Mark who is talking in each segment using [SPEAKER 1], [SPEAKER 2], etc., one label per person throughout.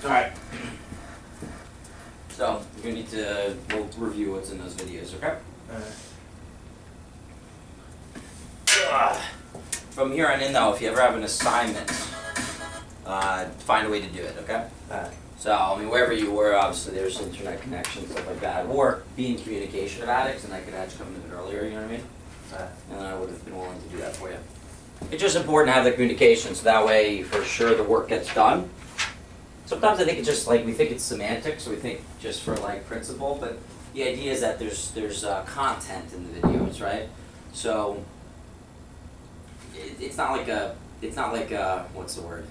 [SPEAKER 1] Alright. So, we'll review what's in those videos, okay? From here on in though, if you ever have an assignment, find a way to do it, okay?
[SPEAKER 2] Alright.
[SPEAKER 1] So, I mean, wherever you were, obviously there's internet connections, stuff like that, or be in communication about it, and I could have come in a bit earlier, you know what I mean? And then I would have been willing to do that for you. It's just important to have the communication, so that way, for sure, the work gets done. Sometimes I think it's just like, we think it's semantics, so we think just for like principle, but the idea is that there's content in the videos, right? So, it's not like what's the word?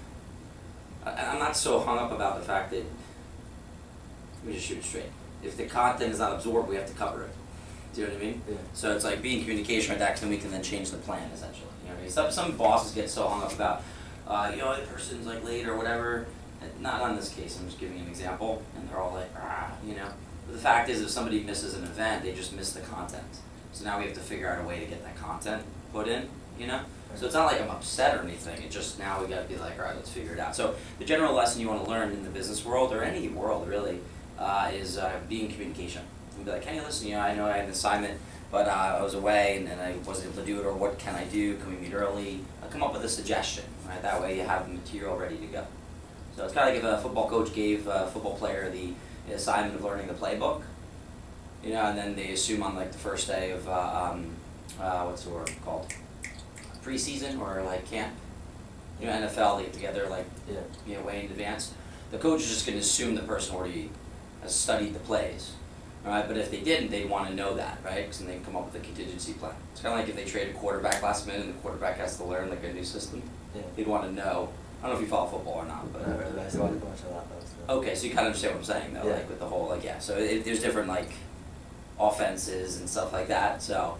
[SPEAKER 1] I'm not so hung up about the fact that, let me just shoot it straight. If the content is not absorbed, we have to cover it. Do you know what I mean?
[SPEAKER 2] Yeah.
[SPEAKER 1] So it's like being in communication with that, because then we can then change the plan, essentially. You know what I mean? Some bosses get so hung up about, the person's like late or whatever. Not on this case, I'm just giving an example, and they're all like, you know. But the fact is, if somebody misses an event, they just miss the content. So now we have to figure out a way to get that content put in, you know? So it's not like I'm upset or anything, it just now we gotta be like, alright, let's figure it out. So the general lesson you wanna learn in the business world, or any world really, is be in communication. And be like, hey, listen, I know I had an assignment, but I was away and I wasn't able to do it, or what can I do? Can we meet early? Come up with a suggestion, right? That way you have the material ready to go. So it's kind of like if a football coach gave a football player the assignment of learning the playbook, and then they assume on like the first day of, what's the word called? Preseason or like camp. NFL, they get together like, way in advance. The coach is just going to assume the person already has studied the plays. Alright, but if they didn't, they'd want to know that, right? Because then they come up with a contingency plan. It's kind of like if they trade a quarterback last minute and the quarterback has to learn like a new system.
[SPEAKER 2] Yeah.
[SPEAKER 1] They'd want to know. I don't know if you follow football or not, but.
[SPEAKER 2] Not really, I watch a lot though.
[SPEAKER 1] Okay, so you kind of understand what I'm saying though,
[SPEAKER 2] Yeah.
[SPEAKER 1] like with the whole, so there's different like offenses and stuff like that, so.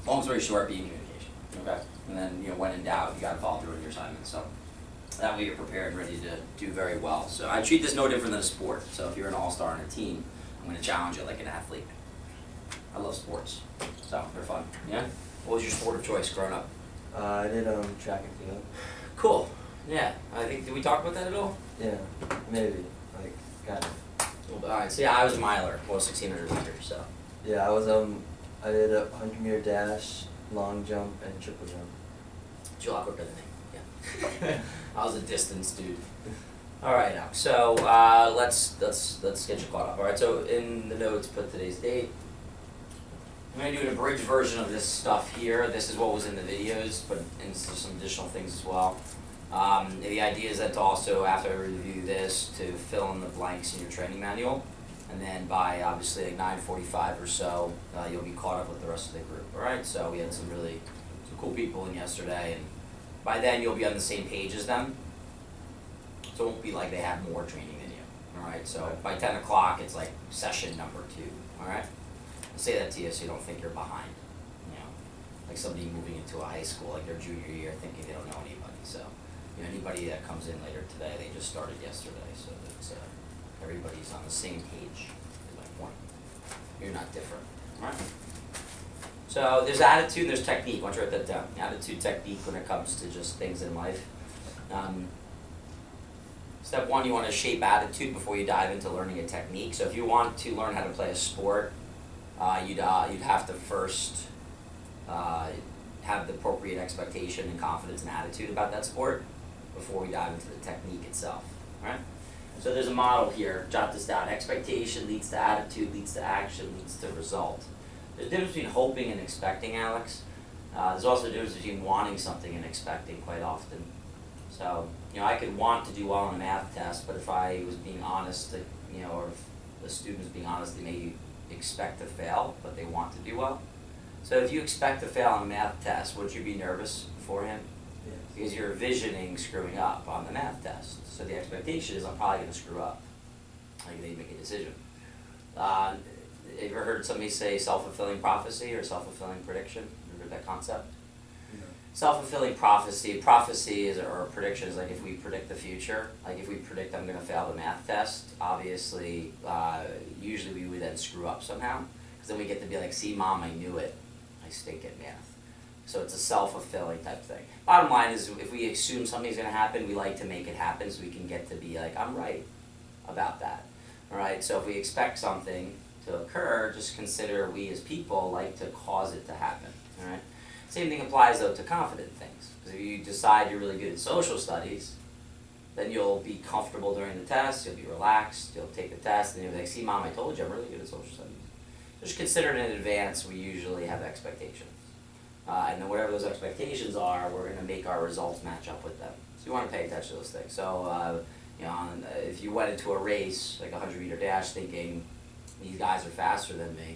[SPEAKER 1] Long story short, be in communication, okay? And then, when in doubt, you gotta follow through on your assignments, so. That way you're prepared and ready to do very well. So I treat this no different than a sport, so if you're an all-star on a team, I'm gonna challenge you like an athlete. I love sports, so they're fun, yeah? What was your sport of choice growing up?
[SPEAKER 2] I did track and field.
[SPEAKER 1] Cool, yeah, I think, did we talk about that at all?
[SPEAKER 2] Yeah, maybe, like, kind of.
[SPEAKER 1] Alright, so yeah, I was a miler, 1600 meters, so.
[SPEAKER 2] Yeah, I did a 100-meter dash, long jump, and triple jump.
[SPEAKER 1] You're a lot quicker than me, yeah. I was a distance dude. Alright, now, so let's get you caught up. Alright, so in the notes, put today's date. I'm going to do an abridged version of this stuff here. This is what was in the videos, but into some additional things as well. The idea is that to also, after I review this, to fill in the blanks in your training manual. And then by obviously like 9:45 or so, you'll be caught up with the rest of the group. Alright, so we had some cool people in yesterday, and by then you'll be on the same page as them. So it won't be like they have more training than you. Alright, so by 10 o'clock it's like session number 2. Alright? I'll say that to you so you don't think you're behind. Like somebody moving into a high school, like their junior year, thinking they don't know anybody. So, anybody that comes in later today, they just started yesterday, so it's everybody's on the same page, is my point. You're not different, alright? So there's attitude, there's technique. Why don't you write that down? Attitude, technique when it comes to just things in life. Step 1, you want to shape attitude before you dive into learning a technique. So if you want to learn how to play a sport, you'd have to first have the appropriate expectation and confidence and attitude about that sport before we dive into the technique itself. Alright? So there's a model here, jot this down. Expectation leads to attitude, leads to action, leads to result. There's a difference between hoping and expecting, Alex. There's also a difference between wanting something and expecting quite often. So, I could want to do well on a math test, but if I was being honest, or if the student was being honest, they may expect to fail, but they want to do well. So if you expect to fail on a math test, would you be nervous beforehand?
[SPEAKER 2] Yes.
[SPEAKER 1] Because you're envisioning screwing up on the math test. So the expectation is I'm probably going to screw up. Like they make a decision. Have you ever heard somebody say self-fulfilling prophecy or self-fulfilling prediction? Ever heard that concept?
[SPEAKER 2] No.
[SPEAKER 1] Self-fulfilling prophecy is, or a prediction is like if we predict the future, like if we predict I'm going to fail the math test, obviously, usually we would then screw up somehow. Because then we get to be like, see mom, I knew it. I stink at math. So it's a self-fulfilling type thing. Bottom line is, if we assume something's gonna happen, we like to make it happen so we can get to be like, I'm right about that. Alright, so if we expect something to occur, just consider we as people like to cause it to happen. Alright? Same thing applies though to confident things. Because if you decide you're really good at social studies, then you'll be comfortable during the test, you'll be relaxed, you'll take the test, and you'll be like, see mom, I told you I'm really good at social studies. Just consider it in advance, we usually have expectations. And then whatever those expectations are, we're going to make our results match up with them. So you want to pay attention to those things. So, if you went into a race, like a 100-meter dash, thinking, these guys are faster than me,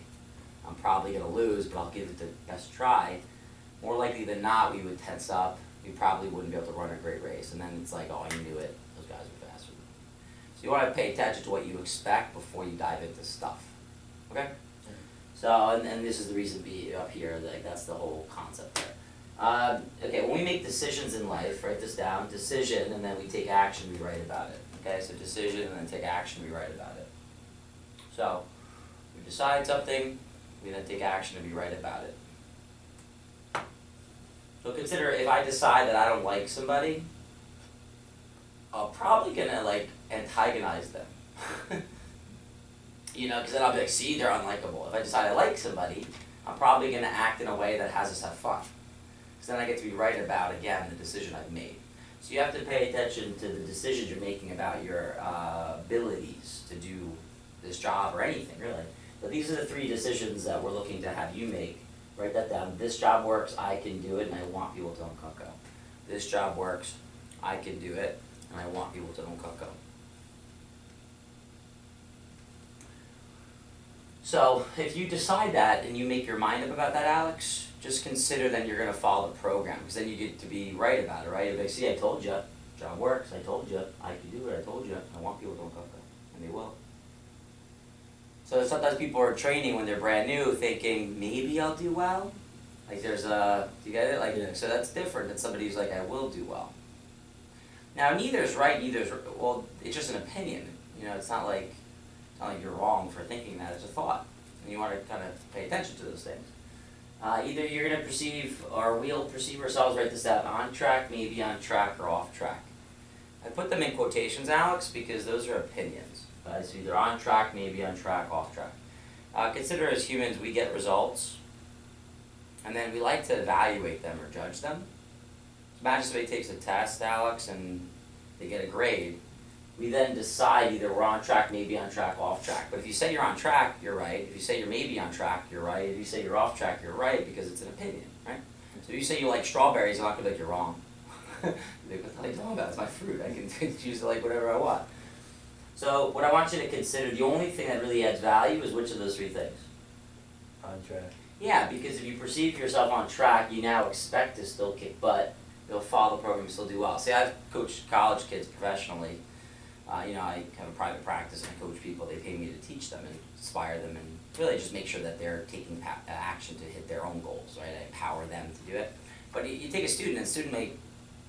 [SPEAKER 1] I'm probably going to lose, but I'll give it the best try, more likely than not, we would tense up. We probably wouldn't be able to run a great race. And then it's like, oh, you knew it. Those guys are faster than me. So you want to pay attention to what you expect before you dive into stuff. Okay? So, and this is the reason be up here, like that's the whole concept there. Okay, when we make decisions in life, write this down, decision, and then we take action, we write about it. Okay, so decision, and then take action, we write about it. So, we decide something, we then take action, and we write about it. So consider, if I decide that I don't like somebody, I'm probably gonna like antagonize them. Because then I'll be like, see, they're unlikable. If I decide I like somebody, I'm probably going to act in a way that has us have fun. Because then I get to be right about, again, the decision I've made. So you have to pay attention to the decisions you're making about your abilities to do this job or anything, really. But these are the 3 decisions that we're looking to have you make. Write that down. This job works, I can do it, and I want people to own Cutco. This job works, I can do it, and I want people to own Cutco. So, if you decide that and you make your mind up about that, Alex, just consider then you're going to follow the program, because then you get to be right about it, right? You're like, see, I told you, job works, I told you, I can do it, I told you, I want people to own Cutco, and they will. So sometimes people are training when they're brand new, thinking, maybe I'll do well. Like do you get it? Like, so that's different than somebody who's like, I will do well. Now, neither's right, well, it's just an opinion. It's not like you're wrong for thinking that, it's a thought. And you want to kind of pay attention to those things. Either you're going to perceive, or we'll perceive ourselves, write this down, on track, maybe on track, or off track. I put them in quotations, Alex, because those are opinions. So either on track, maybe on track, off track. Consider as humans, we get results, and then we like to evaluate them or judge them. Imagine somebody takes a test, Alex, and they get a grade. We then decide either we're on track, maybe on track, off track. But if you say you're on track, you're right. If you say you're maybe on track, you're right. If you say you're off track, you're right, because it's an opinion, right? So if you say you like strawberries, I'm not going to be like, you're wrong. Like, what the hell are you talking about? It's my fruit. I can choose to like whatever I want. So what I want you to consider, the only thing that really adds value is which of those 3 things?
[SPEAKER 2] On track.
[SPEAKER 1] Yeah, because if you perceive yourself on track, you now expect to still kick butt. You'll follow the program, still do well. See, I've coached college kids professionally. I have a private practice and I coach people. They pay me to teach them and inspire them and really just make sure that they're taking action to hit their own goals, right? I empower them to do it. But you take a student, and the student may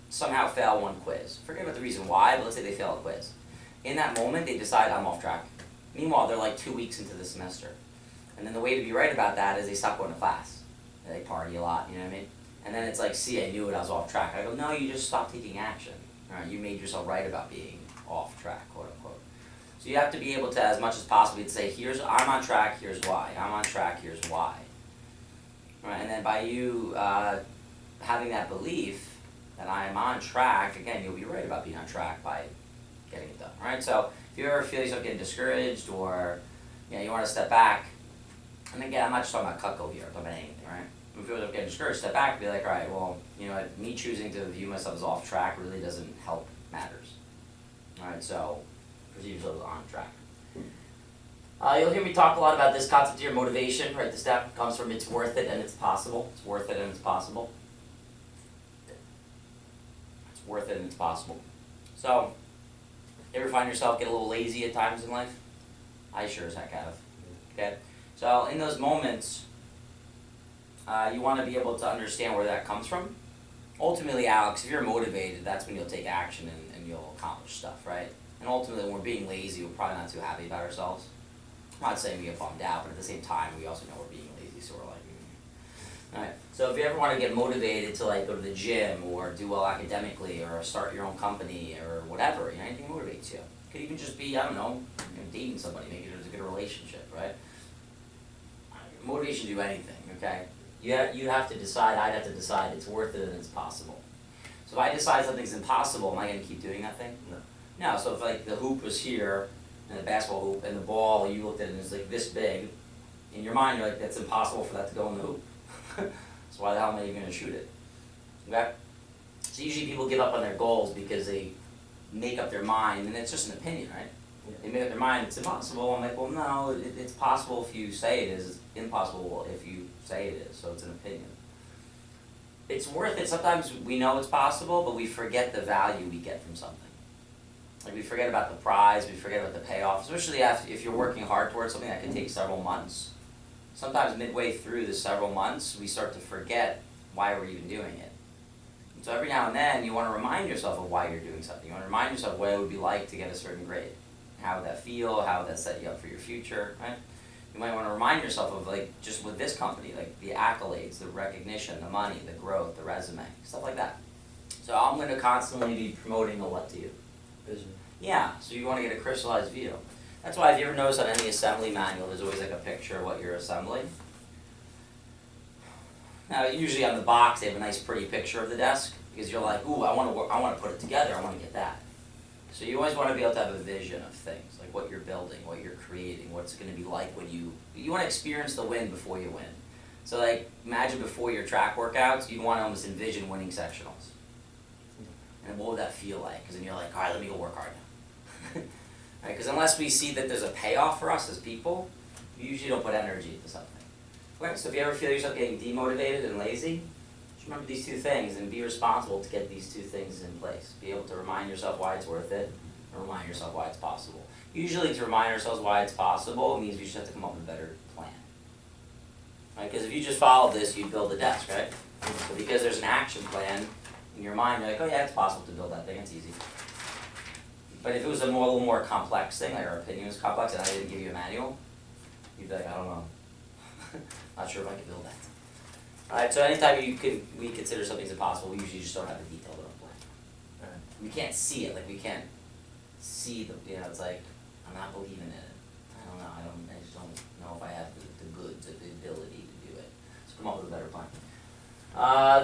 [SPEAKER 1] somehow fail one quiz. Forget about the reason why, but let's say they fail a quiz. In that moment, they decide, I'm off track. Meanwhile, they're like 2 weeks into the semester. And then the way to be right about that is they stop going to class. They party a lot, you know what I mean? And then it's like, see, I knew it, I was off track. I go, no, you just stopped taking action. All right, you made yourself right about being off track, quote unquote. So you have to be able to, as much as possible, to say, I'm on track, here's why. I'm on track, here's why. All right, and then by you having that belief that I'm on track, again, you'll be right about being on track by getting it done. All right, so if you ever feel yourself getting discouraged or you want to step back, and again, I'm not just talking about Cutco here, I'm talking about anything, right? If you feel yourself getting discouraged, step back and be like, all right, well, me choosing to view myself as off track really doesn't help matters. All right, so perceive yourself as on track. You'll hear me talk a lot about this concept here, motivation. Write this down. It comes from it's worth it and it's possible. It's worth it and it's possible. It's worth it and it's possible. So, you ever find yourself get a little lazy at times in life? I sure as heck have. Okay? So, in those moments, you want to be able to understand where that comes from. Ultimately, Alex, if you're motivated, that's when you'll take action and you'll accomplish stuff, right? And ultimately, when we're being lazy, we're probably not too happy about ourselves. I'm not saying we get bummed out, but at the same time, we also know we're being lazy, so we're like, Alright, so if you ever wanna get motivated to like go to the gym or do well academically or start your own company or whatever, anything motivates you. It could even just be, I don't know, dating somebody, making it a good relationship, right? Motivation to do anything, okay? You have to decide, I'd have to decide it's worth it and it's possible. So if I decide something's impossible, am I gonna keep doing that thing?
[SPEAKER 2] No.
[SPEAKER 1] No, so if like the hoop was here, and the basketball hoop, and the ball, you looked at it and it's like this big, in your mind you're like, that's impossible for that to go in the hoop. So why the hell am I even gonna shoot it? Okay? So usually people give up on their goals because they make up their mind, and it's just an opinion, right?
[SPEAKER 2] Yeah.
[SPEAKER 1] They make up their mind, it's impossible. I'm like, well, no, it's possible if you say it is. It's impossible if you say it is. So it's an opinion. It's worth it. Sometimes we know it's possible, but we forget the value we get from something. Like we forget about the prize, we forget about the payoff, especially if you're working hard towards something that can take several months. Sometimes midway through the several months, we start to forget why we're even doing it. And so every now and then, you want to remind yourself of why you're doing something. You want to remind yourself what it would be like to get a certain grade. How would that feel? How would that set you up for your future, right? You might want to remind yourself of, like, just with this company, like the accolades, the recognition, the money, the growth, the resume, stuff like that. So I'm going to constantly be promoting the what to you.
[SPEAKER 2] Vision.
[SPEAKER 1] Yeah, so you want to get a crystallized view. That's why if you ever notice on any assembly manual, there's always like a picture of what you're assembling. Now, usually on the box, they have a nice pretty picture of the desk, because you're like, ooh, I want to put it together, I want to get that. So you always want to be able to have a vision of things, like what you're building, what you're creating, what it's going to be like when you want to experience the win before you win. So like, imagine before your track workouts, you'd want to almost envision winning sectionals. And what would that feel like? Because then you're like, all right, let me go work hard now. Right? Because unless we see that there's a payoff for us as people, we usually don't put energy into something. Okay, so if you ever feel yourself getting demotivated and lazy, just remember these two things and be responsible to get these two things in place. Be able to remind yourself why it's worth it, and remind yourself why it's possible. Usually to remind ourselves why it's possible, it means we just have to come up with a better plan. Right? Because if you just followed this, you'd build a desk, right? So because there's an action plan in your mind, you're like, oh yeah, it's possible to build that thing, it's easy. But if it was a little more complex thing, like our opinion was complex and I didn't give you a manual, you'd be like, I don't know. Not sure if I can build that. Alright, so anytime we consider something's impossible, we usually just don't have a detailed enough plan.
[SPEAKER 2] Alright.
[SPEAKER 1] We can't see it, like we can't see the, it's like, I'm not believing in it. I don't know, I just don't know if I have the goods or the ability to do it. So come up with a better plan.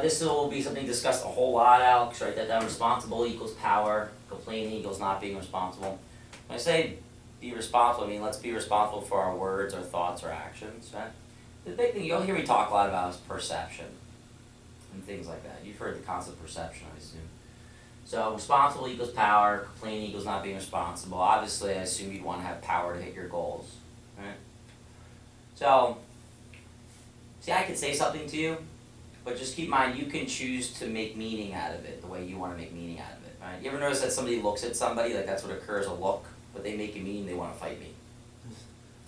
[SPEAKER 1] This will be something discussed a whole lot, Alex, write that down. Responsible equals power, complaining equals not being responsible. When I say be responsible, I mean let's be responsible for our words, our thoughts, our actions, right? The big thing you'll hear me talk a lot about is perception and things like that. You've heard the concept of perception, I assume. So responsible equals power, complaining equals not being responsible. Obviously, I assume you'd want to have power to hit your goals, right? So, see, I could say something to you, but just keep in mind, you can choose to make meaning out of it the way you want to make meaning out of it, right? You ever notice that somebody looks at somebody, like that's what occurs, a look, but they make it mean they want to fight me?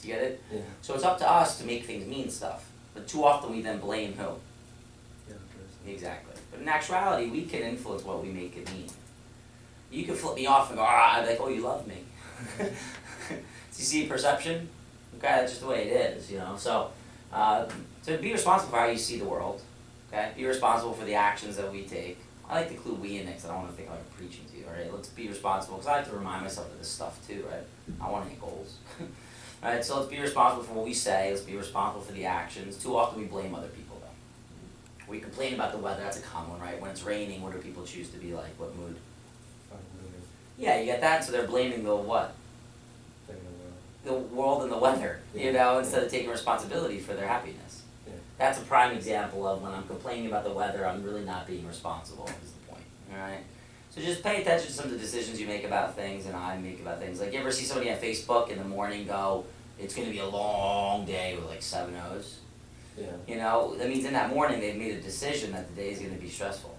[SPEAKER 1] Do you get it?
[SPEAKER 2] Yeah.
[SPEAKER 1] So it's up to us to make things mean stuff, but too often we then blame who?
[SPEAKER 2] Yeah,
[SPEAKER 1] Exactly. But in actuality, we can influence what we make it mean. You can flip me off and go, I'd be like, oh, you love me. So you see perception? Okay, that's just the way it is, So, to be responsible for how you see the world. Okay, be responsible for the actions that we take. I like to include we in it because I don't want to think like I'm preaching to you, alright? Let's be responsible because I have to remind myself of this stuff too, right? I want to hit goals. Alright, so let's be responsible for what we say, let's be responsible for the actions. Too often we blame other people though. We complain about the weather, that's a common one, right? When it's raining, what do people choose to be like? What mood? Yeah, you get that, so they're blaming the what? The world and the weather, instead of taking responsibility for their happiness.
[SPEAKER 2] Yeah.
[SPEAKER 1] That's a prime example of when I'm complaining about the weather, I'm really not being responsible, is the point, alright? So just pay attention to some of the decisions you make about things and I make about things. Like, you ever see somebody on Facebook in the morning go, it's gonna be a long day with like 7 O's?
[SPEAKER 2] Yeah.
[SPEAKER 1] That means in that morning they've made a decision that the day is gonna be stressful.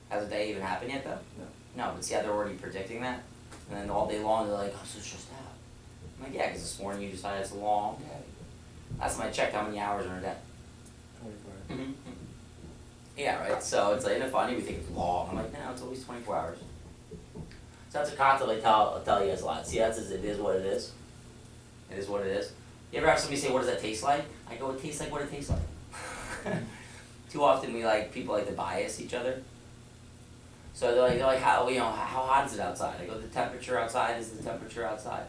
[SPEAKER 1] Has the day even happened yet though?
[SPEAKER 2] No.
[SPEAKER 1] No, but see how they're already predicting that? And then all day long they're like, I'm so stressed out. I'm like, yeah, because this morning you decided it's a long day. Last time I checked how many hours are in a day.
[SPEAKER 2] 24.
[SPEAKER 1] Yeah, right, so it's like, isn't it funny? We think it's long. I'm like, no, it's always 24 hours. So that's a concept I'll tell you guys a lot. See, it is what it is. It is what it is. You ever have somebody say, what does that taste like? I go, it tastes like what it tastes like. too often people like to bias each other. So they're like, how hot is it outside? I go, the temperature outside is the temperature outside.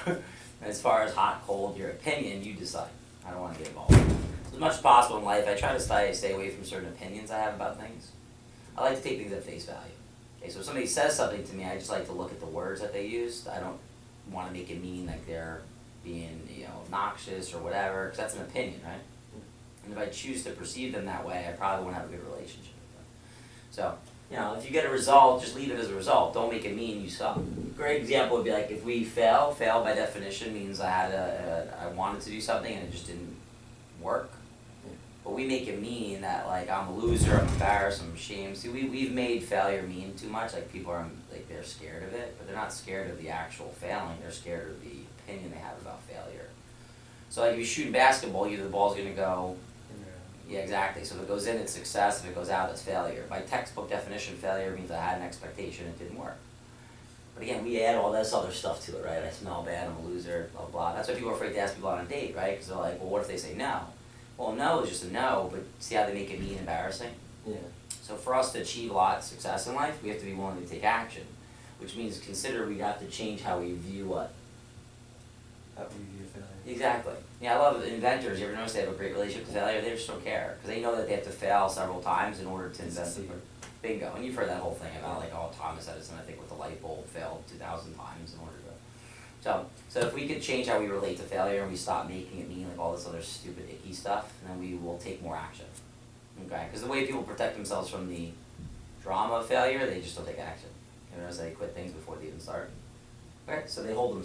[SPEAKER 1] And as far as hot, cold, your opinion, you decide. I don't want to get involved. So as much as possible in life, I try to stay away from certain opinions I have about things. I like to take things at face value. Okay, so if somebody says something to me, I just like to look at the words that they used. I don't want to make it mean like they're being, obnoxious or whatever, because that's an opinion, right? And if I choose to perceive them that way, I probably won't have a good relationship with them. So, if you get a result, just leave it as a result. Don't make it mean you suck. Great example would be like if we fail by definition means I wanted to do something and it just didn't work. But we make it mean that like I'm a loser, I'm embarrassed, I'm ashamed. See, we've made failure mean too much. Like people are like they're scared of it, but they're not scared of the actual failing. They're scared of the opinion they have about failure. So like if you shoot basketball, either the ball's gonna go. Yeah, exactly. So if it goes in, it's success. If it goes out, it's failure. By textbook definition, failure means I had an expectation, it didn't work. But again, we add all this other stuff to it, right? I smell bad, I'm a loser, blah, blah. That's why people are afraid to ask people on a date, right? Because they're like, well, what if they say no? Well, no is just a no, but see how they make it mean embarrassing?
[SPEAKER 2] Yeah.
[SPEAKER 1] So for us to achieve a lot of success in life, we have to be willing to take action, which means we have to change how we view what?
[SPEAKER 2] How we view failure.
[SPEAKER 1] Exactly. Yeah, I love inventors. You ever notice they have a great relationship with failure? They just don't care because they know that they have to fail several times in order to invent the bingo. And you've heard that whole thing about Thomas Edison, I think, with the light bulb failed 2,000 times in order to. So if we could change how we relate to failure and we stop making it mean like all this other stupid icky stuff, then we will take more action. Okay? Because the way people protect themselves from the drama of failure, they just don't take action. You notice they quit things before they even start. Okay, so we hold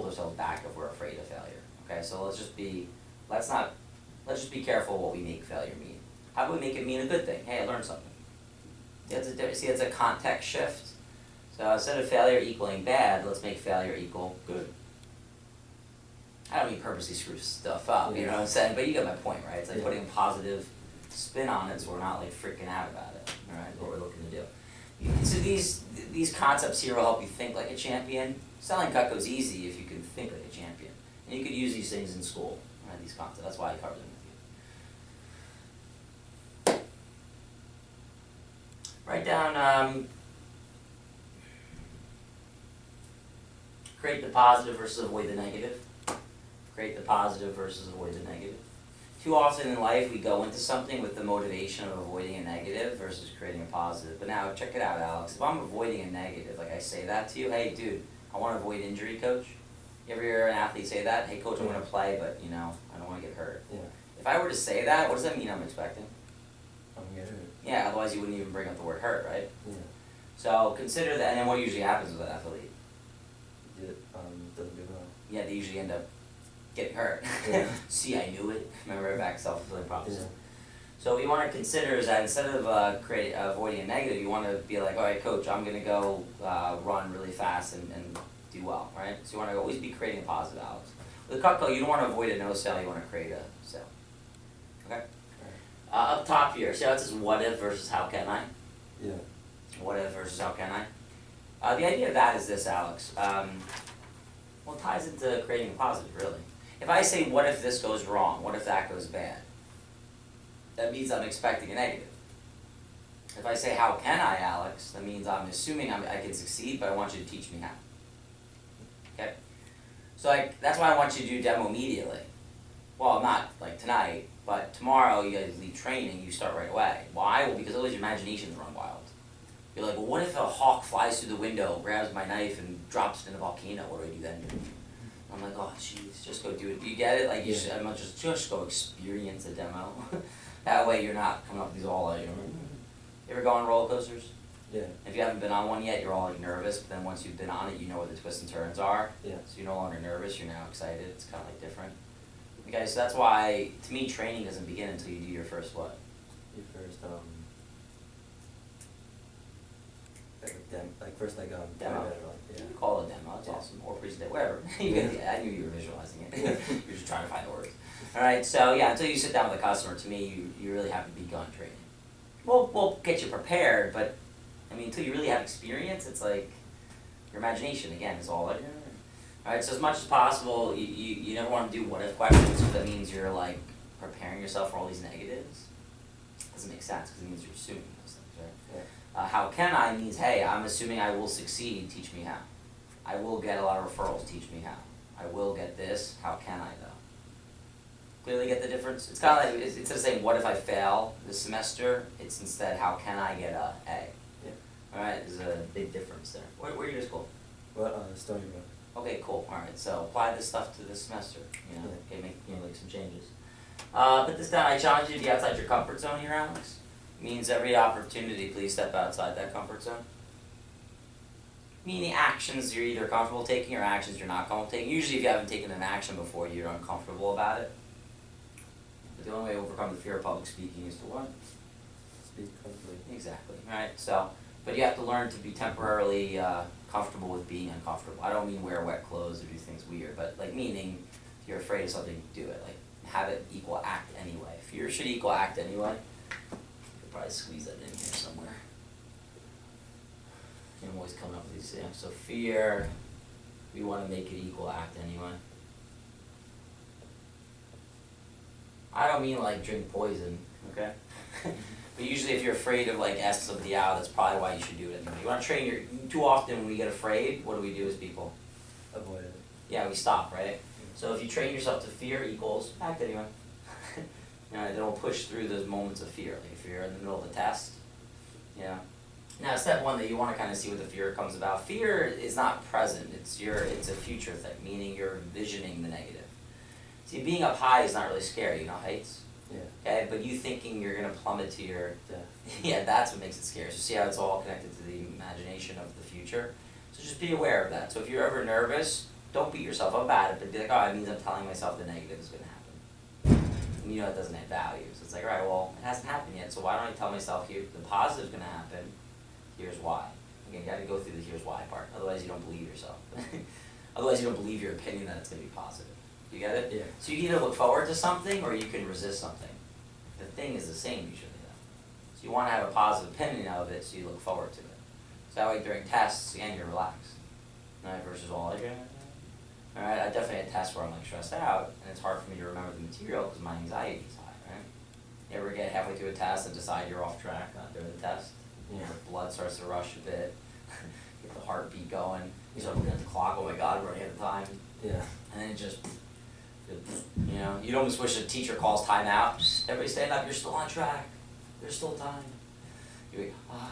[SPEAKER 1] ourselves back if we're afraid of failure. Okay, so let's just be careful what we make failure mean. How about we make it mean a good thing? Hey, I learned something. It's a context shift. So instead of failure equaling bad, let's make failure equal good. I don't mean purposely screw stuff up, you know what I'm saying? But you get my point, right? It's like putting a positive spin on it so we're not like freaking out about it, all right? That's what we're looking to do. So these concepts here will help you think like a champion. Selling Cutco is easy if you can think like a champion. And you could use these things in school, right? These concepts. That's why I cover them with you. Write down, create the positive versus avoid the negative. Create the positive versus avoid the negative. Too often in life we go into something with the motivation of avoiding a negative versus creating a positive. But now check it out, Alex. If I'm avoiding a negative, like I say that to you, hey dude, I want to avoid injury, coach. You ever hear an athlete say that? Hey coach, I'm going to play, but I don't want to get hurt.
[SPEAKER 2] Yeah.
[SPEAKER 1] If I were to say that, what does that mean I'm expecting?
[SPEAKER 2] I'm gonna get hurt.
[SPEAKER 1] Yeah, otherwise you wouldn't even bring up the word hurt, right?
[SPEAKER 2] Yeah.
[SPEAKER 1] So consider that, and then what usually happens with an athlete?
[SPEAKER 2] Doesn't do well.
[SPEAKER 1] Yeah, they usually end up getting hurt.
[SPEAKER 2] Yeah.
[SPEAKER 1] See, I knew it. Remember back self-fulfilling prophecy.
[SPEAKER 2] Yeah.
[SPEAKER 1] So what you want to consider is that instead of avoiding a negative, you want to be like, all right, coach, I'm going to go run really fast and do well, right? So you want to always be creating a positive, Alex. With Cutco, you don't want to avoid a no sale, you want to create a sale. Okay? Up top here, see how it says what if versus how can I?
[SPEAKER 2] Yeah.
[SPEAKER 1] What if versus how can I? The idea of that is this, Alex. Well, it ties into creating a positive, really. If I say, what if this goes wrong? What if that goes bad? That means I'm expecting a negative. If I say, how can I, Alex? That means I'm assuming I can succeed, but I want you to teach me how. Okay? So that's why I want you to do demo immediately. Well, not like tonight, but tomorrow you guys leave training, you start right away. Why? Well, because otherwise your imaginations run wild. You're like, well, what if a hawk flies through the window, grabs my knife, and drops it in a volcano? What do I do then? I'm like, oh, jeez, just go do it. Do you get it? Like, you should, I'm not just go experience a demo. That way you're not coming up with these all like, you ever go on roller coasters?
[SPEAKER 2] Yeah.
[SPEAKER 1] If you haven't been on one yet, you're all like nervous, but then once you've been on it, you know where the twists and turns are.
[SPEAKER 2] Yeah.
[SPEAKER 1] So you're no longer nervous, you're now excited. It's kind of like different. Okay, so that's why, to me, training doesn't begin until you do your first what?
[SPEAKER 2] Your first,
[SPEAKER 1] Demo.
[SPEAKER 2] Yeah.
[SPEAKER 1] You call it a demo, it's awesome, or presentation, whatever. Yeah, I knew you were visualizing it. You're just trying to find the words. Alright, so yeah, until you sit down with a customer, to me, you really haven't begun training. We'll get you prepared, but, I mean, until you really have experience, it's like, your imagination, again, is all like, Alright, so as much as possible, you never want to do what if questions, because that means you're like, preparing yourself for all these negatives. doesn't make sense because it means you're assuming those things, right?
[SPEAKER 2] Yeah.
[SPEAKER 1] How can I means, hey, I'm assuming I will succeed, teach me how. I will get a lot of referrals, teach me how. I will get this, how can I though? Clearly get the difference? It's kind of like, instead of saying, what if I fail this semester, it's instead, how can I get a A?
[SPEAKER 2] Yeah.
[SPEAKER 1] Alright, there's a big difference there. Where are you to school?
[SPEAKER 2] What? Stony Brook.
[SPEAKER 1] Okay, cool, alright, so apply this stuff to this semester, you know,
[SPEAKER 2] Yeah.
[SPEAKER 1] okay, make some changes. Put this down, I challenge you to be outside your comfort zone here, Alex. Means every opportunity, please step outside that comfort zone. Meaning actions you're either comfortable taking or actions you're not comfortable taking. Usually if you haven't taken an action before, you're uncomfortable about it. But the only way to overcome the fear of public speaking is to what?
[SPEAKER 2] Speak comfortably.
[SPEAKER 1] Exactly, right? So, but you have to learn to be temporarily comfortable with being uncomfortable. I don't mean wear wet clothes or do things weird, but like meaning if you're afraid of something, do it. Like have it equal act anyway. Fear should equal act anyway. Could probably squeeze that in here somewhere. I'm always coming up with these things. So fear, we want to make it equal act anyway. I don't mean like drink poison, okay? But usually if you're afraid of like asking somebody out, that's probably why you should do it anyway. You want to train too often when we get afraid, what do we do as people?
[SPEAKER 2] Avoid it.
[SPEAKER 1] Yeah, we stop, right? So if you train yourself to fear equals act anyway. You know, don't push through those moments of fear. Like if you're in the middle of a test, you know. Now step one that you want to kind of see what the fear comes about. Fear is not present, it's a future thing, meaning you're envisioning the negative. See, being up high is not really scary, you know heights?
[SPEAKER 2] Yeah.
[SPEAKER 1] Okay, but you thinking you're gonna plummet to your
[SPEAKER 2] Death.
[SPEAKER 1] yeah, that's what makes it scary. So see how it's all connected to the imagination of the future? So just be aware of that. So if you're ever nervous, don't beat yourself up about it, but be like, oh, it means I'm telling myself the negative is gonna happen. And you know it doesn't have value. So it's like, alright, well, it hasn't happened yet, so why don't I tell myself here the positive's gonna happen, here's why. Again, you gotta go through the here's why part, otherwise you don't believe yourself. Otherwise you don't believe your opinion that it's gonna be positive. You get it?
[SPEAKER 2] Yeah.
[SPEAKER 1] So you can either look forward to something or you can resist something. The thing is the same usually though. So you wanna have a positive opinion of it, so you look forward to it. So that way during tests, again, you're relaxed. Right, versus all like, alright, I definitely had tests where I'm like stressed out, and it's hard for me to remember the material because my anxiety is high, right? You ever get halfway through a test and decide you're off track during the test?
[SPEAKER 2] Yeah.
[SPEAKER 1] The blood starts to rush a bit, get the heartbeat going, you start looking at the clock, oh my god, we're running out of time.
[SPEAKER 2] Yeah.
[SPEAKER 1] And then it just, you know, you'd almost wish a teacher calls time out, everybody stand up, you're still on track, there's still time. You're like, ah.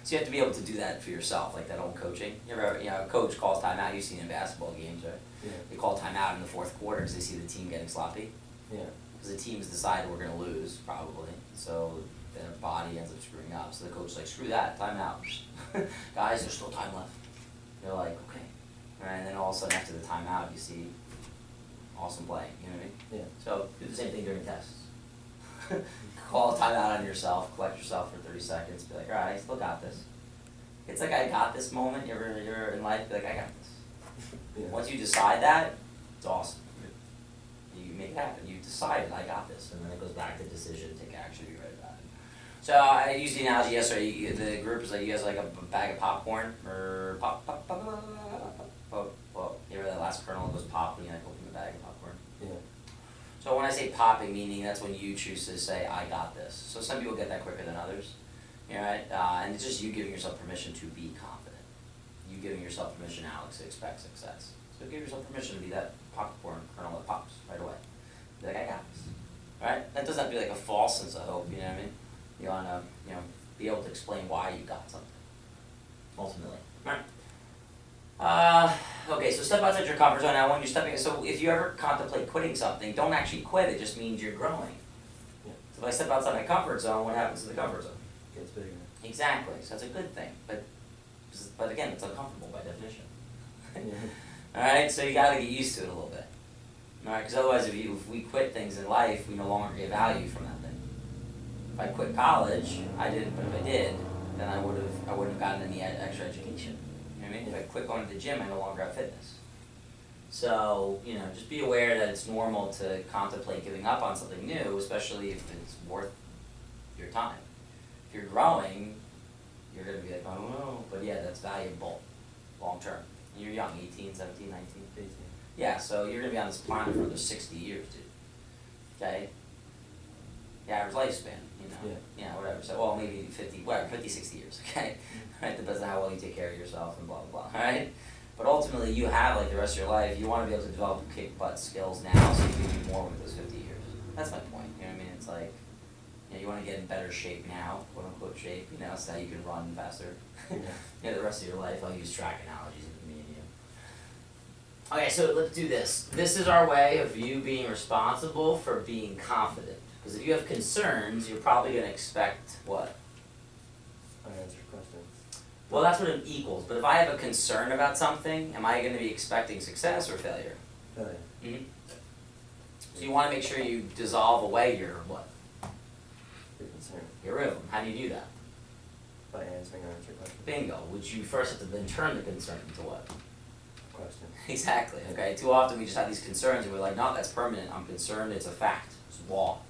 [SPEAKER 1] So you have to be able to do that for yourself, like that old coaching. You ever, you know, a coach calls timeout, you've seen it in basketball games, right?
[SPEAKER 2] Yeah.
[SPEAKER 1] They call timeout in the fourth quarter because they see the team getting sloppy.
[SPEAKER 2] Yeah.
[SPEAKER 1] Because the team's decided we're gonna lose, probably, so their body ends up screwing up. So the coach's like, screw that, timeout. Guys, there's still time left. They're like, okay. Right, and then all of a sudden after the timeout, you see awesome play, you know what I mean?
[SPEAKER 2] Yeah.
[SPEAKER 1] So do the same thing during tests. Call a timeout on yourself, collect yourself for 30 seconds, be like, alright, I still got this. It's like I got this moment, you're in life, be like, I got this.
[SPEAKER 2] Yeah.
[SPEAKER 1] Once you decide that, it's awesome. You make it happen, you decided, I got this, and then it goes back to decision, take action, be right about it. So I used the analogy yesterday, the group is like, you guys like a bag of popcorn, or pop, you remember that last kernel goes pop when you like open the bag of popcorn?
[SPEAKER 2] Yeah.
[SPEAKER 1] So when I say popping, meaning that's when you choose to say, I got this. So some people get that quicker than others, you know, right? And it's just you giving yourself permission to be confident. You giving yourself permission, Alex, to expect success. So give yourself permission to be that popcorn kernel that pops right away. Be like, I got this, right? That doesn't have to be like a false sense of hope, you know what I mean? You wanna, you know, be able to explain why you got something, ultimately, right? Okay, so step outside your comfort zone. Now when you're stepping, so if you ever contemplate quitting something, don't actually quit, it just means you're growing.
[SPEAKER 2] Yeah.
[SPEAKER 1] So if I step outside my comfort zone, what happens to the comfort zone?
[SPEAKER 2] Gets bigger.
[SPEAKER 1] Exactly, so that's a good thing, but again, it's uncomfortable by definition.
[SPEAKER 2] Yeah.
[SPEAKER 1] Alright, so you gotta get used to it a little bit. Alright, because otherwise if we quit things in life, we no longer get value from that thing. If I quit college, I didn't, but if I did, then I wouldn't have gotten any extra education. You know what I mean? If I quit going to the gym, I no longer have fitness. So, you know, just be aware that it's normal to contemplate giving up on something new, especially if it's worth your time. If you're growing, you're going to be like, oh no, but yeah, that's valuable long term. And you're young, 18, 17, 19.
[SPEAKER 2] 18.
[SPEAKER 1] Yeah, so you're going to be on this planet for another 60 years, dude. Okay? the average lifespan, you know?
[SPEAKER 2] Yeah.
[SPEAKER 1] Yeah, whatever, so, well, maybe 50, 60 years, okay? Right, depends on how well you take care of yourself and blah, blah, blah, alright? But ultimately, you have, like, the rest of your life, you wanna be able to develop kick-butt skills now, so you can do more with those 50 years. That's my point, you know what I mean? It's like, you know, you wanna get in better shape now, quote-unquote shape, you know, so that you can run faster.
[SPEAKER 2] Yeah.
[SPEAKER 1] The rest of your life, I'll use track analogies with me and you. Okay, so let's do this. This is our way of you being responsible for being confident. Because if you have concerns, you're probably gonna expect what?
[SPEAKER 2] Unanswered questions.
[SPEAKER 1] Well, that's what it equals, but if I have a concern about something, am I gonna be expecting success or failure?
[SPEAKER 2] Failure.
[SPEAKER 1] Mm-hmm. So you wanna make sure you dissolve away your what?
[SPEAKER 2] Your concern.
[SPEAKER 1] Your rhythm. How do you do that?
[SPEAKER 2] By answering unanswered questions.
[SPEAKER 1] Bingo, which you first have to then turn the concern into what?
[SPEAKER 2] Question.
[SPEAKER 1] Exactly, okay? Too often we just have these concerns and we're like, no, that's permanent, I'm concerned, it's a fact, it's law.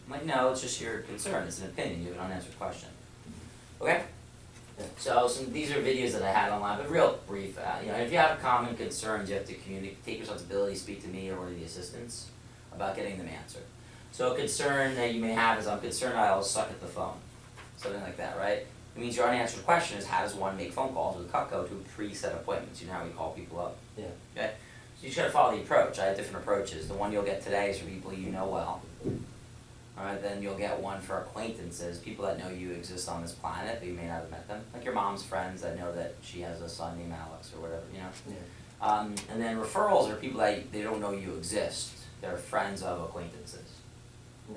[SPEAKER 1] I'm like, no, it's just your concern, it's an opinion, you have an unanswered question. Okay?
[SPEAKER 2] Yeah.
[SPEAKER 1] So these are videos that I had online, but real brief. You know, if you have common concerns, you have to communicate, take responsibility, speak to me or one of the assistants about getting them answered. So a concern that you may have is, I'm concerned I'll suck at the phone. Something like that, right? It means your unanswered question is, how does one make phone calls with Cutco to pre-set appointments? You know how we call people up?
[SPEAKER 2] Yeah.
[SPEAKER 1] Okay? So you just gotta follow the approach. I have different approaches. The one you'll get today is for people you know well. Alright, then you'll get one for acquaintances, people that know you exist on this planet, but you may not have met them. Like your mom's friends that know that she has a son named Alex or whatever, you know?
[SPEAKER 2] Yeah.
[SPEAKER 1] And then referrals are people that they don't know you exist. They're friends of acquaintances.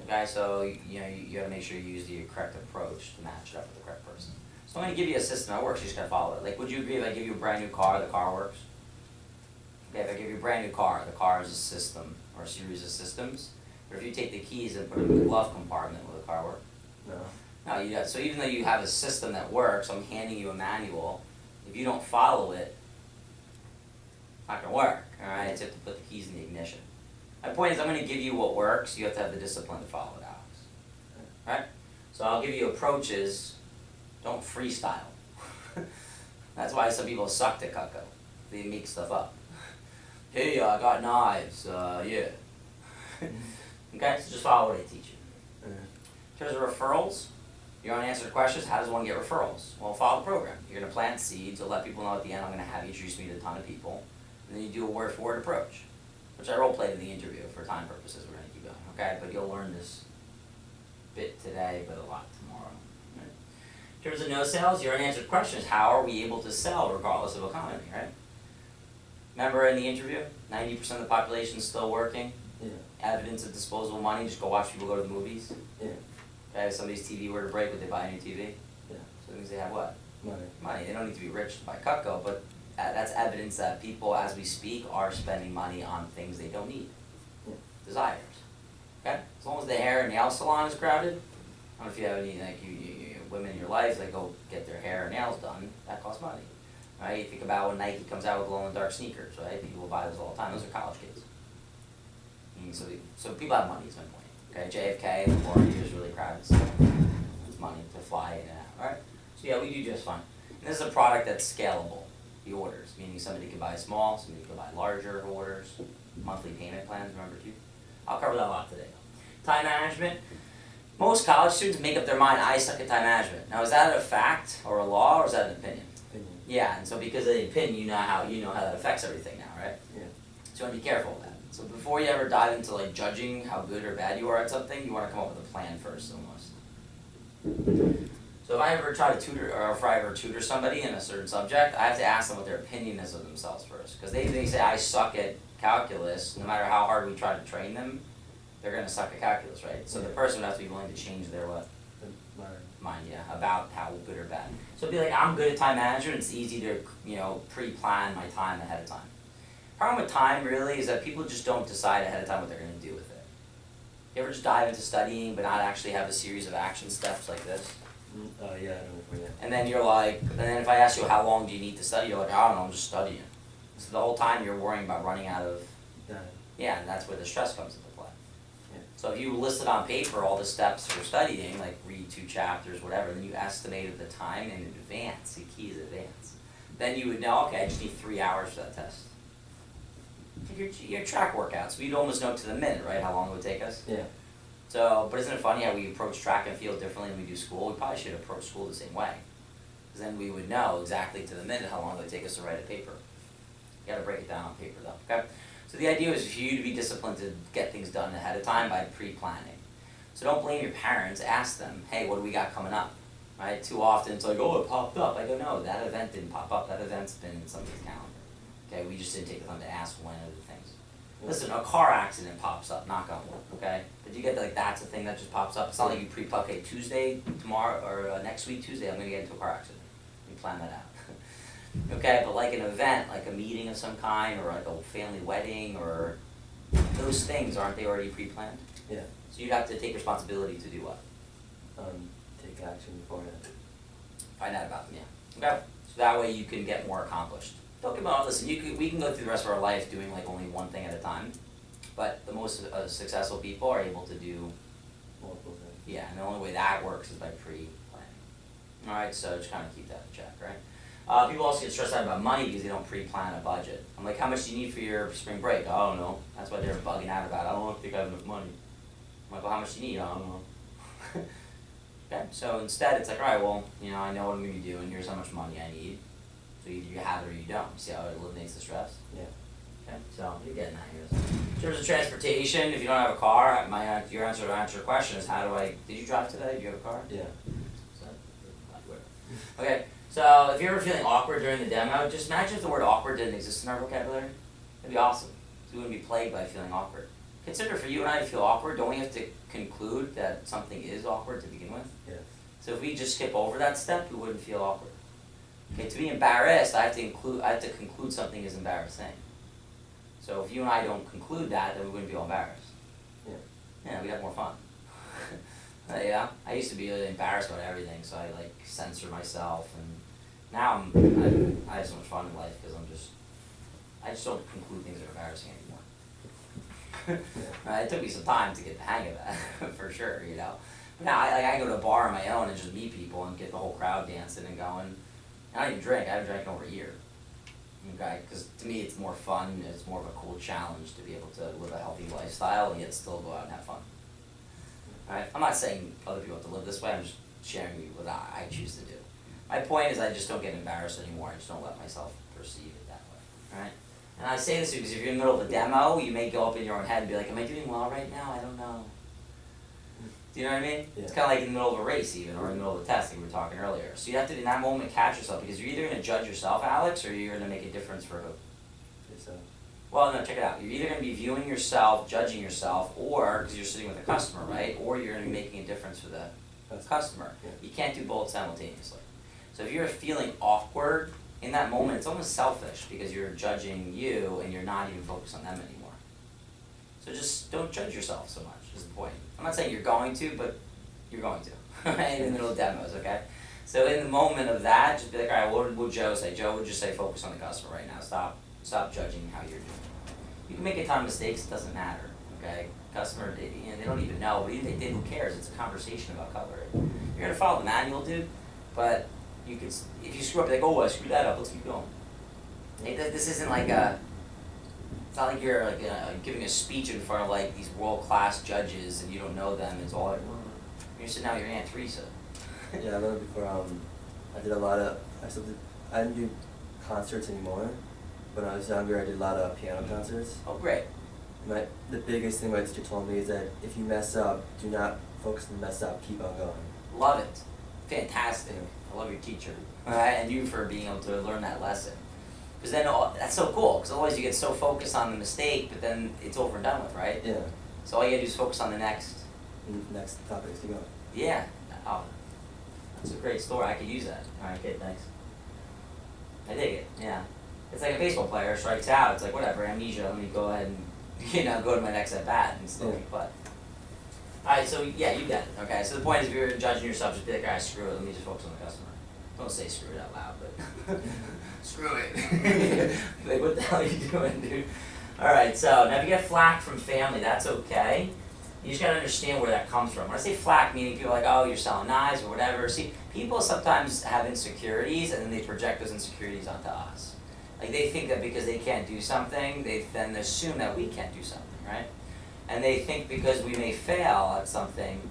[SPEAKER 1] Okay, so you know, you gotta make sure you use the correct approach to match it up with the correct person. So I'm gonna give you a system that works, you just gotta follow it. Like, would you agree if I give you a brand new car, the car works? Okay, if I give you a brand new car, the car is a system, or a series of systems. But if you take the keys and put them in the glove compartment, will the car work?
[SPEAKER 2] No.
[SPEAKER 1] No, you have, so even though you have a system that works, I'm handing you a manual, if you don't follow it, it's not gonna work, alright? So you have to put the keys in the ignition. My point is, I'm gonna give you what works, you have to have the discipline to follow it, Alex. Right? So I'll give you approaches, don't freestyle. That's why some people sucked at Cutco. They make stuff up. Hey, I got knives, yeah. Okay, so just follow what I teach you.
[SPEAKER 2] Yeah.
[SPEAKER 1] In terms of referrals, your unanswered questions, how does one get referrals? Well, follow the program. You're gonna plant seeds, you'll let people know at the end, I'm gonna have you introduce me to a ton of people, and then you do a word-for-word approach, which I role-played in the interview for time purposes, we're gonna keep going, okay? But you'll learn this bit today, but a lot tomorrow. Right? In terms of no sales, your unanswered question is, how are we able to sell regardless of economy, right? Remember in the interview, 90% of the population is still working?
[SPEAKER 2] Yeah.
[SPEAKER 1] Evidence of disposable money, just go watch people go to the movies.
[SPEAKER 2] Yeah.
[SPEAKER 1] Okay, if somebody's TV were to break, would they buy a new TV?
[SPEAKER 2] Yeah.
[SPEAKER 1] So it means they have what?
[SPEAKER 2] Money.
[SPEAKER 1] Money. They don't need to be rich to buy Cutco, but that's evidence that people, as we speak, are spending money on things they don't need.
[SPEAKER 2] Yeah.
[SPEAKER 1] Desires. Okay? As long as the hair and nail salon is crowded, I don't know if you have any, like, you women in your life that go get their hair and nails done, that costs money. Right? You think about when Nike comes out with glow-in-the-dark sneakers, right? People buy those all the time. Those are college kids. So people have money is my point. Okay, JFK in the 40s is really crowded, so it's money to fly in and out, alright? So yeah, we do just fine. And this is a product that's scalable, the orders, meaning somebody can buy small, somebody can buy larger orders, monthly payment plans, remember too? I'll cover that a lot today. Time management. Most college students make up their mind, I suck at time management. Now is that a fact or a law or is that an opinion?
[SPEAKER 2] Opinion.
[SPEAKER 1] Yeah, and so because of the opinion, you know how that affects everything now, right?
[SPEAKER 2] Yeah.
[SPEAKER 1] So you want to be careful of that. So before you ever dive into like judging how good or bad you are at something, you want to come up with a plan first almost. So if I ever try to tutor, or if I ever tutor somebody in a certain subject, I have to ask them what their opinion is of themselves first. Because they say, I suck at calculus, no matter how hard we try to train them, they're going to suck at calculus, right? So the person would have to be willing to change their what? Mind, yeah, about how good or bad. So it'd be like, I'm good at time management, it's easy to, pre-plan my time ahead of time. Problem with time really is that people just don't decide ahead of time what they're going to do with it. You ever just dive into studying but not actually have a series of action steps like this?
[SPEAKER 2] Yeah, I don't know for you.
[SPEAKER 1] And then you're like, and then if I ask you how long do you need to study, you're like, I don't know, I'm just studying. So the whole time you're worrying about running out of, yeah, and that's where the stress comes into play.
[SPEAKER 2] Yeah.
[SPEAKER 1] So if you listed on paper all the steps for studying, like read 2 chapters, whatever, then you estimated the time in advance, the key is advance. Then you would know, okay, I just need 3 hours for that test. Your track workouts, we'd almost know to the minute, right, how long it would take us?
[SPEAKER 2] Yeah.
[SPEAKER 1] So, but isn't it funny how we approach track and field differently than we do school? We probably should approach school the same way. Because then we would know exactly to the minute how long it would take us to write a paper. You gotta break it down on paper though, okay? So the idea is for you to be disciplined to get things done ahead of time by pre-planning. So don't blame your parents, ask them, hey, what do we got coming up? Right? Too often it's like, oh, it popped up. I go, no, that event didn't pop up. That event's been in somebody's calendar. Okay, we just didn't take the time to ask when other things. Listen, a car accident pops up, knock on wood, okay? But you get like, that's a thing that just pops up. It's not like you pre-plan, okay, Tuesday, tomorrow, or next week, Tuesday, I'm gonna get into a car accident. You plan that out. Okay, but like an event, like a meeting of some kind, or like a family wedding, or those things, aren't they already pre-planned?
[SPEAKER 2] Yeah.
[SPEAKER 1] So you'd have to take responsibility to do what?
[SPEAKER 2] Take action beforehand.
[SPEAKER 1] Find out about them, yeah. Okay, so that way you can get more accomplished. Don't get me wrong, listen, we can go through the rest of our life doing like only one thing at a time, but the most successful people are able to do
[SPEAKER 2] Multiple things.
[SPEAKER 1] yeah, and the only way that works is by pre-planning. Alright, so just kind of keep that in check, right? People also get stressed out about money because they don't pre-plan a budget. I'm like, how much do you need for your spring break? I don't know. That's what they're bugging out about. I don't think I have enough money. I'm like, well, how much do you need? I don't know. Okay, so instead it's like, alright, well, I know what I'm going to be doing. Here's how much money I need. So either you have it or you don't. See how it eliminates the stress?
[SPEAKER 2] Yeah.
[SPEAKER 1] Okay, so you're getting that here. In terms of transportation, if you don't have a car, your answer to answer your question is did you drive today? Do you have a car?
[SPEAKER 2] Yeah.
[SPEAKER 1] Okay, so if you're ever feeling awkward during the demo, just imagine if the word awkward didn't exist in our vocabulary. It'd be awesome. So we wouldn't be plagued by feeling awkward. Consider for you and I to feel awkward, don't we have to conclude that something is awkward to begin with?
[SPEAKER 2] Yes.
[SPEAKER 1] So if we just skip over that step, we wouldn't feel awkward. Okay, to be embarrassed, I have to conclude something is embarrassing. So if you and I don't conclude that, then we wouldn't feel embarrassed.
[SPEAKER 2] Yeah.
[SPEAKER 1] Yeah, we'd have more fun. Yeah, I used to be really embarrassed about everything, so I like censor myself, and now I have so much fun in life because I just don't conclude things that are embarrassing anymore. It took me some time to get the hang of that, for sure, But now I go to a bar on my own and just meet people and get the whole crowd dancing and going. I don't even drink. I haven't drank in over a year. Okay, because to me it's more fun. It's more of a cool challenge to be able to live a healthy lifestyle and yet still go out and have fun. Alright, I'm not saying other people have to live this way. I'm just sharing with you what I choose to do. My point is I just don't get embarrassed anymore. I just don't let myself perceive it that way. Alright, and I say this because if you're in the middle of a demo, you may go up in your own head and be like, "Am I doing well right now? I don't know." Do you know what I mean?
[SPEAKER 2] Yeah.
[SPEAKER 1] It's kind of like in the middle of a race even, or in the middle of a test like we were talking earlier. So you have to, in that moment, catch yourself, because you're either going to judge yourself, Alex, or you're going to make a difference for who?
[SPEAKER 2] Yourself.
[SPEAKER 1] Well, no, check it out. You're either going to be viewing yourself, judging yourself, or, because you're sitting with a customer, right? Or you're going to be making a difference for the customer.
[SPEAKER 2] Yeah.
[SPEAKER 1] You can't do both simultaneously. So if you're feeling awkward in that moment, it's almost selfish, because you're judging you and you're not even focused on them anymore. So just don't judge yourself so much, is the point. I'm not saying you're going to, but you're going to, right? In the middle of demos, okay? So in the moment of that, just be like, alright, what would Joe say? Joe would just say, focus on the customer right now. Stop judging how you're doing. You can make a ton of mistakes, it doesn't matter, okay? Customer, they don't even know, but even if they did, who cares? It's a conversation about color. You're gonna follow the manual, dude, but you could, if you screw up, like, oh, I screwed that up, let's keep going. This isn't like it's not like you're like giving a speech in front of like these world-class judges and you don't know them. It's all like, you're sitting out, you're Aunt Teresa.
[SPEAKER 2] Yeah, I learned before. I did a lot of. I didn't do concerts anymore. When I was younger, I did a lot of piano concerts.
[SPEAKER 1] Oh, great.
[SPEAKER 2] The biggest thing my teacher told me is that if you mess up, do not focus on the mess up. Keep on going.
[SPEAKER 1] Love it. Fantastic. I love your teacher. Alright, and you for being able to learn that lesson. Because then that's so cool. Because otherwise you get so focused on the mistake, but then it's over and done with, right?
[SPEAKER 2] Yeah.
[SPEAKER 1] So all you gotta do is focus on the next.
[SPEAKER 2] Next topic is to go.
[SPEAKER 1] Yeah. Oh, that's a great story. I could use that. Alright, kid, thanks. I dig it. Yeah. It's like a baseball player strikes out. It's like, whatever, amnesia. Let me go ahead and go to my next at bat and still kick butt. Alright, so yeah, you get it. Okay, so the point is, if you're judging yourself, just be like, alright, screw it. Let me just focus on the customer. Don't say screw it out loud, but screw it. Like, what the hell are you doing, dude? Alright, so now if you get flack from family, that's okay. You just gotta understand where that comes from. When I say flack, meaning people are like, oh, you're selling knives or whatever. See, people sometimes have insecurities and then they project those insecurities onto us. Like they think that because they can't do something, they then assume that we can't do something, right? And they think because we may fail at something,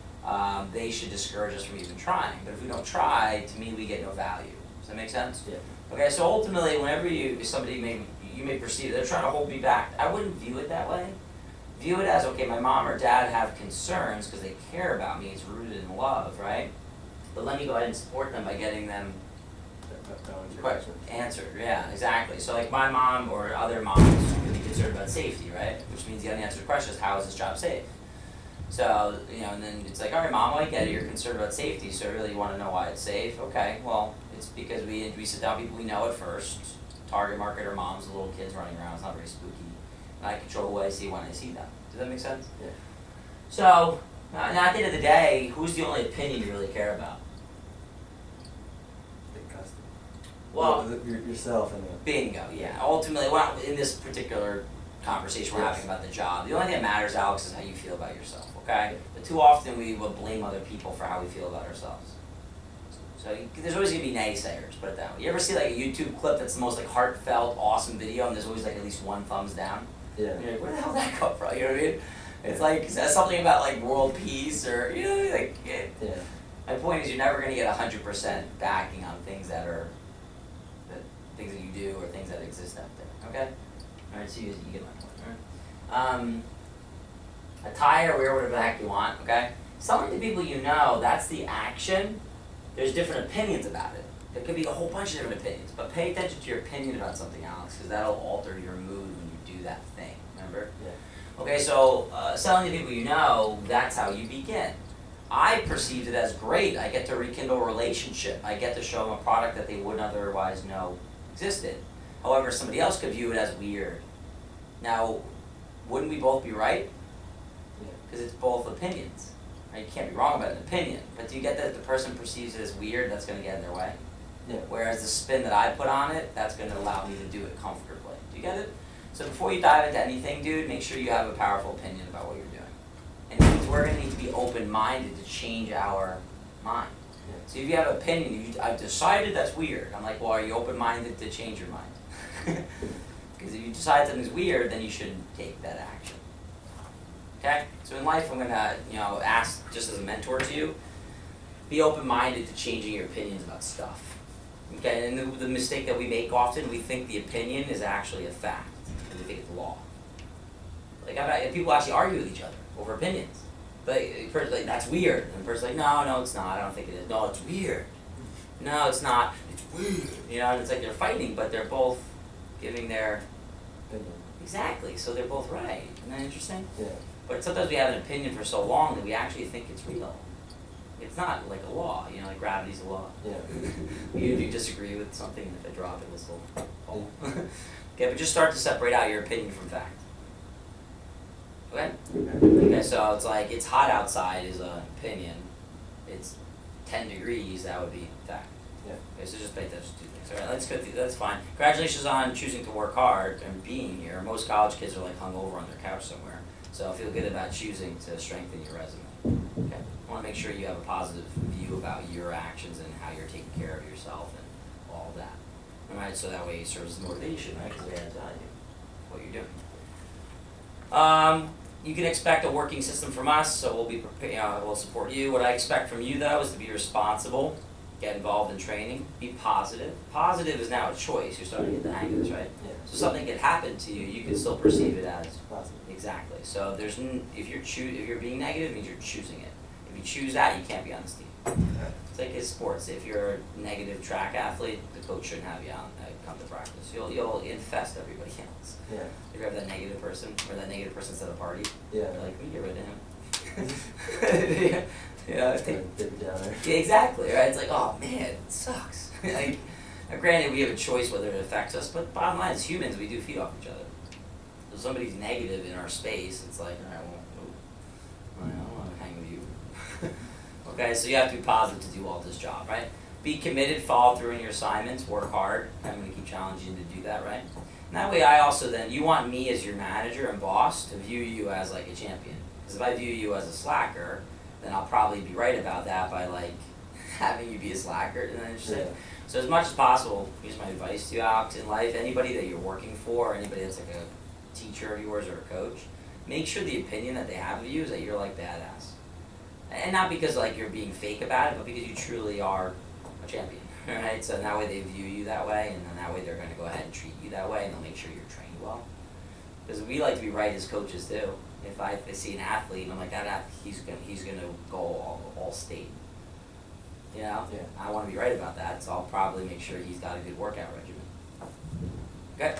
[SPEAKER 1] they should discourage us from even trying. But if we don't try, to me, we get no value. Does that make sense?
[SPEAKER 2] Yeah.
[SPEAKER 1] Okay, so ultimately, whenever you may perceive they're trying to hold me back, I wouldn't view it that way. View it as, okay, my mom or dad have concerns because they care about me. It's rooted in love, right? But let me go ahead and support them by getting them answered. Yeah, exactly. So like my mom or other moms could be concerned about safety, right? Which means the unanswered question is, how is this job safe? So, and then it's like, all right, mom, well, I get it. You're concerned about safety, so really you want to know why it's safe. Okay, well, it's because we sit down people we know at first. Target market are moms, little kids running around. It's not very spooky. And I control who I see when I see them. Does that make sense?
[SPEAKER 2] Yeah.
[SPEAKER 1] So, now at the end of the day, who's the only opinion you really care about? Well,
[SPEAKER 2] yourself and
[SPEAKER 1] bingo, yeah. Ultimately, well, in this particular conversation we're having about the job, the only thing that matters, Alex, is how you feel about yourself, okay? But too often we will blame other people for how we feel about ourselves. So there's always going to be naysayers, put it that way. You ever see like a YouTube clip that's the most like heartfelt, awesome video, and there's always like at least one thumbs down?
[SPEAKER 2] Yeah.
[SPEAKER 1] And you're like, where the hell did that come from? You know what I mean? It's like, is that something about like world peace or, like,
[SPEAKER 2] Yeah.
[SPEAKER 1] My point is you're never going to get 100% backing on things that are, things that you do or things that exist out there, okay? Alright, so you get my point, alright? Attire, wear whatever the heck you want, okay? Selling to people you know, that's the action. There's different opinions about it. There could be a whole bunch of different opinions, but pay attention to your opinion about something, Alex, because that'll alter your mood when you do that thing, remember?
[SPEAKER 2] Yeah.
[SPEAKER 1] Okay, so selling to people you know, that's how you begin. I perceived it as great. I get to rekindle a relationship. I get to show them a product that they wouldn't otherwise know existed. However, somebody else could view it as weird. Now, wouldn't we both be right? Because it's both opinions. Right? You can't be wrong about an opinion. But do you get that if the person perceives it as weird, that's going to get in their way?
[SPEAKER 2] Yeah.
[SPEAKER 1] Whereas the spin that I put on it, that's going to allow me to do it comfortably. Do you get it? So before you dive into anything, dude, make sure you have a powerful opinion about what you're doing. And it means we're going to need to be open-minded to change our mind. So if you have an opinion, I've decided that's weird. I'm like, well, are you open-minded to change your mind? Because if you decide something's weird, then you shouldn't take that action. Okay? So in life, I'm going to, ask just as a mentor to you, be open-minded to changing your opinions about stuff. Okay? And the mistake that we make often, we think the opinion is actually a fact, and we think it's law. Like people actually argue with each other over opinions. But like, that's weird. And the person's like, no, it's not. I don't think it is. No, it's weird. No, it's not. It's weird. And it's like they're fighting, but they're both giving their
[SPEAKER 2] Opinion.
[SPEAKER 1] Exactly. So they're both right. Isn't that interesting?
[SPEAKER 2] Yeah.
[SPEAKER 1] But sometimes we have an opinion for so long that we actually think it's real. It's not like a law. Like gravity's a law.
[SPEAKER 2] Yeah.
[SPEAKER 1] You disagree with something, and if I drop it, this will fall. Okay, but just start to separate out your opinion from fact. Okay? Okay, so it's like, it's hot outside is an opinion. It's 10 degrees, that would be fact.
[SPEAKER 2] Yeah.
[SPEAKER 1] Okay, so just make those two things. Alright, let's go through, that's fine. Congratulations on choosing to work hard and being here. Most college kids are like hung over on their couch somewhere. So feel good about choosing to strengthen your resume. Okay? I want to make sure you have a positive view about your actions and how you're taking care of yourself and all that. Alright, so that way it serves as motivation, right? Because it adds value to what you're doing. You can expect a working system from us, so we'll be prepared. We'll support you. What I expect from you, though, is to be responsible, get involved in training, be positive. Positive is now a choice. You're starting to get the hang of this, right?
[SPEAKER 2] Yeah.
[SPEAKER 1] So something could happen to you. You can still perceive it as
[SPEAKER 2] Positive.
[SPEAKER 1] exactly. So there's if you're being negative, it means you're choosing it. If you choose that, you can't be on this team. It's like in sports. If you're a negative track athlete, the coach shouldn't have you on come to practice. You'll infest everybody else.
[SPEAKER 2] Yeah.
[SPEAKER 1] If you have that negative person, or that negative person's at a party,
[SPEAKER 2] Yeah.
[SPEAKER 1] you're like, we get rid of him.
[SPEAKER 2] Dip it down there.
[SPEAKER 1] Yeah, exactly, right? It's like, oh man, it sucks. Like, now granted, we have a choice whether it affects us, but bottom line, as humans, we do feed off each other. So if somebody's negative in our space, it's like, all right, well, I don't want to hang with you. Okay, so you have to be positive to do all this job, right? Be committed, follow through in your assignments, work hard. I'm going to keep challenging you to do that, right? And that way I also then, you want me as your manager and boss to view you as like a champion. Because if I view you as a slacker, then I'll probably be right about that by like having you be a slacker. And then just like, so as much as possible, here's my advice to you, Alex, in life, anybody that you're working for, anybody that's like a teacher of yours or a coach, make sure the opinion that they have of you is that you're like badass. And not because like you're being fake about it, but because you truly are a champion, right? So that way they view you that way, and then that way they're going to go ahead and treat you that way, and they'll make sure you're trained well. Because we like to be right as coaches too. If I see an athlete and I'm like, that athlete, he's gonna go all state. You know?
[SPEAKER 2] Yeah.
[SPEAKER 1] I want to be right about that, so I'll probably make sure he's got a good workout regimen. Okay.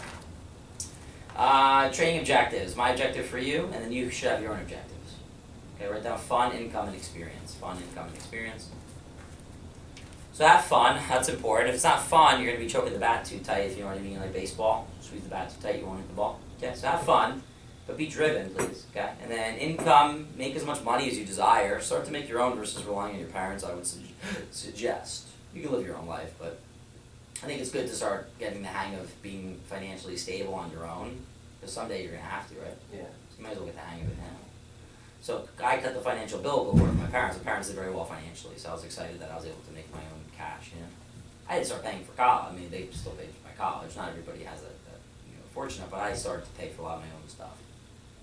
[SPEAKER 1] Training objectives. My objective for you, and then you should have your own objectives. Okay, write down fun, income, and experience. Fun, income, and experience. So have fun, that's important. If it's not fun, you're going to be choking the bat too tight, if you know what I mean, like baseball. Squeeze the bat too tight, you won't hit the ball. Okay, so have fun, but be driven, please. Okay, and then income, make as much money as you desire. Start to make your own versus relying on your parents, I would suggest. You can live your own life, but I think it's good to start getting the hang of being financially stable on your own, because someday you're going to have to, right?
[SPEAKER 2] Yeah.
[SPEAKER 1] So you might as well get the hang of it now. So I cut the financial bill before my parents. My parents did very well financially, so I was excited that I was able to make my own cash. You know, I didn't start paying for college. I mean, they still paid for my college. Not everybody has that fortunate, but I started to pay for a lot of my own stuff.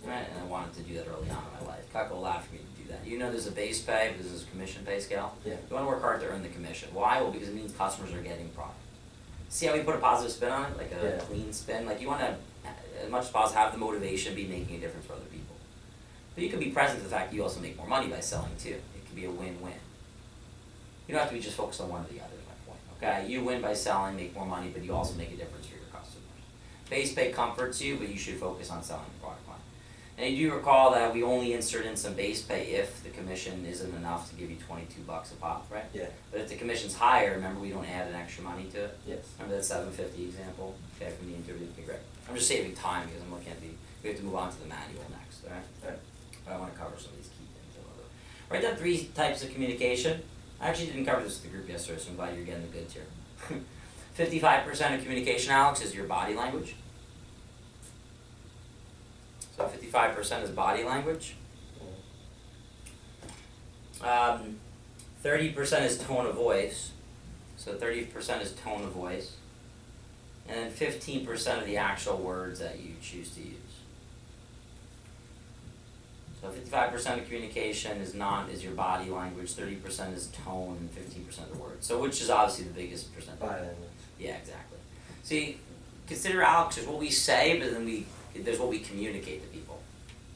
[SPEAKER 1] Right? And I wanted to do that early on in my life. Cutco allowed for me to do that. You know, there's a base pay, but there's a commission pay scale.
[SPEAKER 2] Yeah.
[SPEAKER 1] You want to work hard to earn the commission. Why? Well, because it means customers are getting product. See how we put a positive spin on it, like a clean spin. Like you want to, as much as possible, have the motivation, be making a difference for other people. But you can be present to the fact that you also make more money by selling too. It can be a win-win. You don't have to be just focused on one or the other, is my point. Okay, you win by selling, make more money, but you also make a difference for your customers. Base pay comforts you, but you should focus on selling the product line. And you do recall that we only insert in some base pay if the commission isn't enough to give you $22 a pop, right?
[SPEAKER 2] Yeah.
[SPEAKER 1] But if the commission's higher, remember we don't add an extra money to it.
[SPEAKER 2] Yes.
[SPEAKER 1] Remember that $750 example? Okay, from the interview. Okay, great. I'm just saving time because I'm looking at we have to move on to the manual next, all right?
[SPEAKER 2] All right.
[SPEAKER 1] But I want to cover some of these key things a little bit. Write down 3 types of communication. I actually didn't cover this with the group yesterday, so I'm glad you're getting the goods here. 55% of communication, Alex, is your body language. So 55% is body language. 30% is tone of voice. So 30% is tone of voice. And then 15% of the actual words that you choose to use. So 55% of communication is your body language, 30% is tone, and 15% of the words. So which is obviously the biggest percentage?
[SPEAKER 2] Body language.
[SPEAKER 1] Yeah, exactly. See, consider Alex, there's what we say, but then there's what we communicate to people.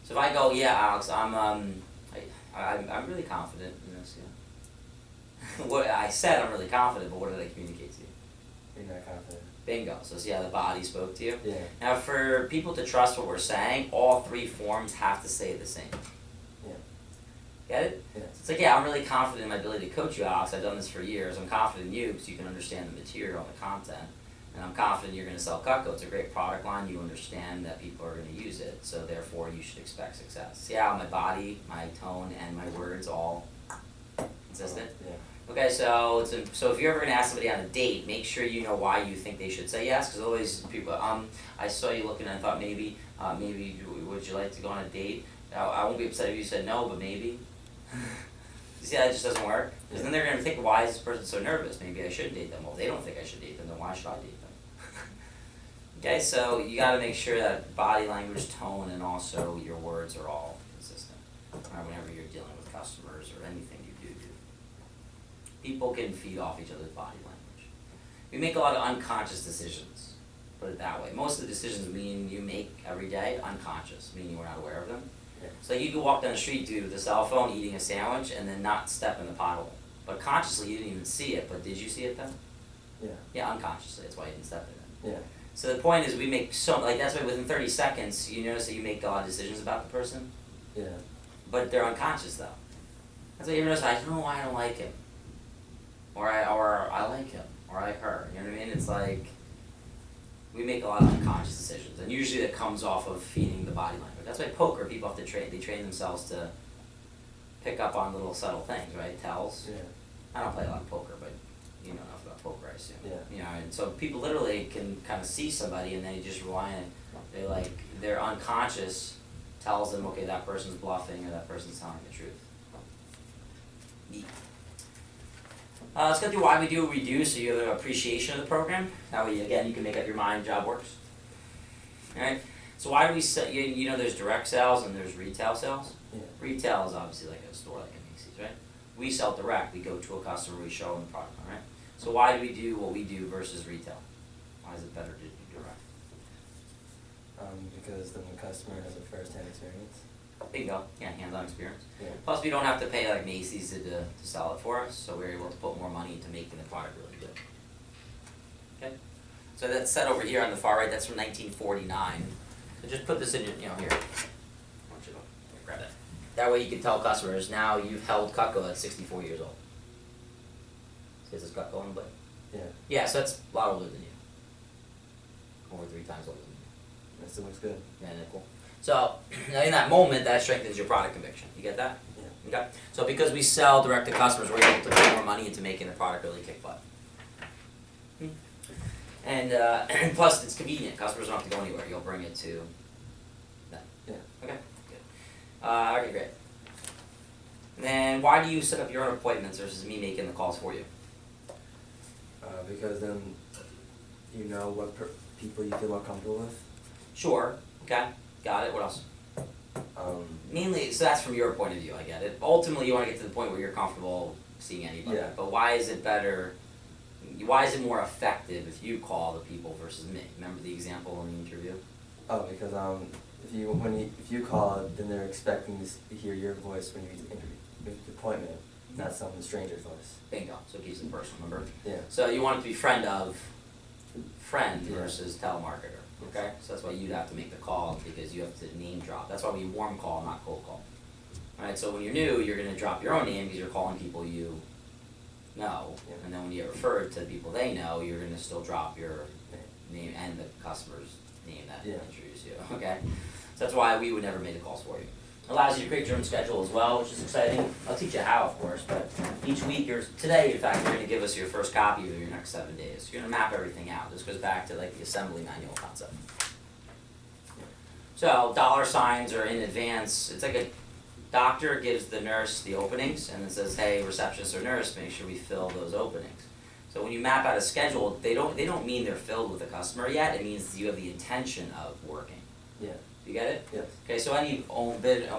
[SPEAKER 1] So if I go, yeah, Alex, I'm really confident in this. Yeah. What I said, I'm really confident, but what did I communicate to you?
[SPEAKER 2] You're not confident.
[SPEAKER 1] Bingo. So see how the body spoke to you?
[SPEAKER 2] Yeah.
[SPEAKER 1] Now for people to trust what we're saying, all 3 forms have to say the same.
[SPEAKER 2] Yeah.
[SPEAKER 1] Get it?
[SPEAKER 2] Yeah.
[SPEAKER 1] So it's like, yeah, I'm really confident in my ability to coach you, Alex. I've done this for years. I'm confident in you because you can understand the material and the content. And I'm confident you're going to sell Cutco. It's a great product line. You understand that people are going to use it. So therefore, you should expect success. See how my body, my tone, and my words all consistent?
[SPEAKER 2] Yeah.
[SPEAKER 1] Okay, so if you're ever going to ask somebody on a date, make sure you know why you think they should say yes. Because always people, I saw you looking and thought maybe would you like to go on a date? I won't be upset if you said no, but maybe. You see how that just doesn't work? Because then they're going to think, why is this person so nervous? Maybe I shouldn't date them. Well, if they don't think I should date them, then why should I date them? Okay, so you got to make sure that body language, tone, and also your words are all consistent. Whenever you're dealing with customers or anything you do. People can feed off each other's body language. We make a lot of unconscious decisions, put it that way. Most of the decisions you make every day, unconscious, meaning we're not aware of them.
[SPEAKER 2] Yeah.
[SPEAKER 1] So you could walk down the street, dude, with a cell phone, eating a sandwich, and then not step in the pothole. But consciously, you didn't even see it, but did you see it then?
[SPEAKER 2] Yeah.
[SPEAKER 1] Yeah, unconsciously, that's why you didn't step in it.
[SPEAKER 2] Yeah.
[SPEAKER 1] So the point is we make that's why within 30 seconds, you notice that you make a lot of decisions about the person,
[SPEAKER 2] Yeah.
[SPEAKER 1] but they're unconscious though. That's why you notice, I don't know why I don't like him. Or I like him, or I like her, you know what I mean? It's like, we make a lot of unconscious decisions, and usually that comes off of feeding the body language. That's why poker, people have to they train themselves to pick up on little subtle things, right? Tells.
[SPEAKER 2] Yeah.
[SPEAKER 1] I don't play a lot of poker, but you know enough about poker, I assume.
[SPEAKER 2] Yeah.
[SPEAKER 1] You know, and so people literally can kind of see somebody and they just rely on it. Their unconscious tells them, okay, that person's bluffing or that person's telling the truth. Neat. Let's go through why we do what we do so you have an appreciation of the program. That way, again, you can make up your mind, job works. Alright? So why do we sell, you know there's direct sales and there's retail sales?
[SPEAKER 2] Yeah.
[SPEAKER 1] Retail is obviously like a store like a Macy's, right? We sell direct, we go to a customer, we show them the product, alright? So why do we do what we do versus retail? Why is it better to do direct?
[SPEAKER 2] Because then the customer has a first-hand experience.
[SPEAKER 1] Bingo, yeah, hands-on experience.
[SPEAKER 2] Yeah.
[SPEAKER 1] Plus, we don't have to pay like Macy's to sell it for us, so we're able to put more money into making the product really good. Okay? So that's set over here on the far right, that's from 1949. So just put this in your, here. I want you to grab that. That way you can tell customers, now you've held Cutco at 64 years old. See, this is Cutco on the blade?
[SPEAKER 2] Yeah.
[SPEAKER 1] Yeah, so that's a lot older than you. Over 3 times older than you.
[SPEAKER 2] That still looks good.
[SPEAKER 1] Yeah, isn't that cool? So, in that moment, that strengthens your product conviction. You get that?
[SPEAKER 2] Yeah.
[SPEAKER 1] Okay? So because we sell direct to customers, we're able to put more money into making the product really kick butt. And plus, it's convenient. Customers don't have to go anywhere. You'll bring it to them.
[SPEAKER 2] Yeah.
[SPEAKER 1] Okay, good. Okay, great. And then why do you set up your own appointments versus me making the calls for you?
[SPEAKER 2] Because then you know what people you feel more comfortable with.
[SPEAKER 1] Sure. Okay. Got it. What else?
[SPEAKER 2] Mainly,
[SPEAKER 1] So that's from your point of view. I get it. Ultimately, you want to get to the point where you're comfortable seeing anybody.
[SPEAKER 2] Yeah.
[SPEAKER 1] But why is it better? Why is it more effective if you call the people versus me? Remember the example in the interview?
[SPEAKER 2] because if you call, then they're expecting to hear your voice when you make the appointment, not some stranger's voice.
[SPEAKER 1] Bingo. So it keeps it personal. Remember?
[SPEAKER 2] Yeah.
[SPEAKER 1] So you want it to be friend
[SPEAKER 2] Yeah.
[SPEAKER 1] versus telemarketer. Okay? So that's why you'd have to make the call because you have to name drop. That's why we warm call, not cold call. Alright, so when you're new, you're going to drop your own name because you're calling people you know.
[SPEAKER 2] Yeah.
[SPEAKER 1] And then when you get referred to people they know, you're going to still drop your name and the customer's name that introduced you. Okay? So that's why we would never make the calls for you. Allows you to create your own schedule as well, which is exciting. I'll teach you how, of course, but each week, today, in fact, you're going to give us your first copy of your next 7 days. You're going to map everything out. This goes back to like the assembly manual concept. So, dollar signs are in advance. It's like a doctor gives the nurse the openings and then says, hey, receptionist or nurse, make sure we fill those openings. So when you map out a schedule, they don't mean they're filled with a customer yet. It means you have the intention of working.
[SPEAKER 2] Yeah.
[SPEAKER 1] You get it?
[SPEAKER 2] Yes.
[SPEAKER 1] Okay, so any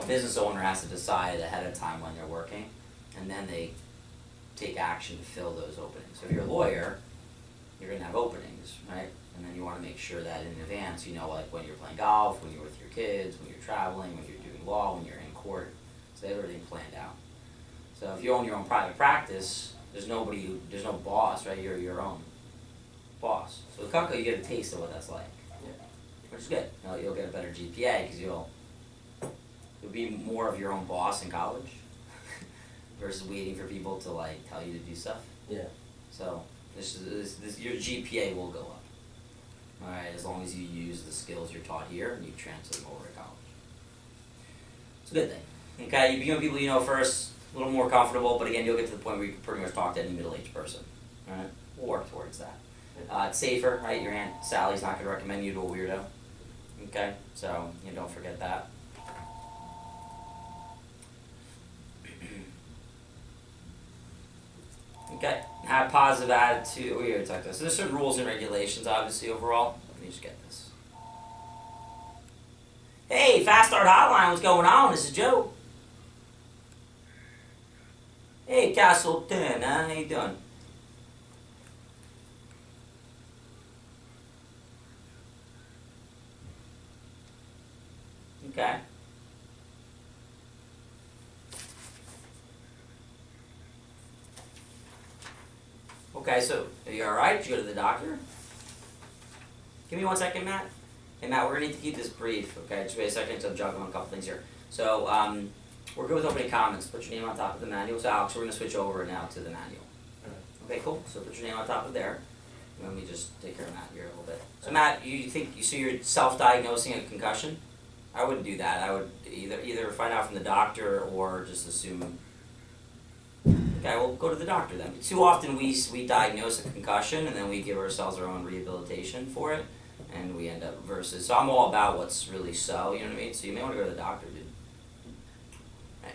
[SPEAKER 1] business owner has to decide ahead of time when they're working, and then they take action to fill those openings. So if you're a lawyer, you're going to have openings, right? And then you want to make sure that in advance, you know, like when you're playing golf, when you're with your kids, when you're traveling, when you're doing law, when you're in court. So they have everything planned out. So if you own your own private practice, there's no boss, right? You're your own boss. So with Cutco, you get a taste of what that's like. Which is good. You'll get a better GPA because you'll be more of your own boss in college versus waiting for people to like tell you to do stuff.
[SPEAKER 2] Yeah.
[SPEAKER 1] So your GPA will go up. All right, as long as you use the skills you're taught here and you transfer them over to college. It's a good thing. Okay, you become people you know first, a little more comfortable, but again, you'll get to the point where you can pretty much talk to any middle-aged person. All right, we'll work towards that. It's safer, right? Your Aunt Sally's not going to recommend you to a weirdo. Okay, so don't forget that. Okay, have positive attitude. We already talked about this. So there's certain rules and regulations, obviously, overall. Let me just get this. Hey, Fast Start Hotline, what's going on? This is Joe. Hey, Castleton, how you doing? Okay. Okay, so are you alright? Did you go to the doctor? Give me 1 second, Matt. Hey, Matt, we're going to need to keep this brief, okay? Just wait a second to juggle on a couple things here. So, we're good with opening comments. Put your name on top of the manual. So, Alex, we're going to switch over now to the manual. Okay, cool. So, put your name on top of there. Let me just take care of Matt here a little bit. So, Matt, so you're self-diagnosing a concussion? I wouldn't do that. I would either find out from the doctor or just assume. Okay, well, go to the doctor then. Too often we diagnose a concussion and then we give ourselves our own rehabilitation for it, and we end up versus. So I'm all about what's really so. You know what I mean? So you may want to go to the doctor, dude. Right.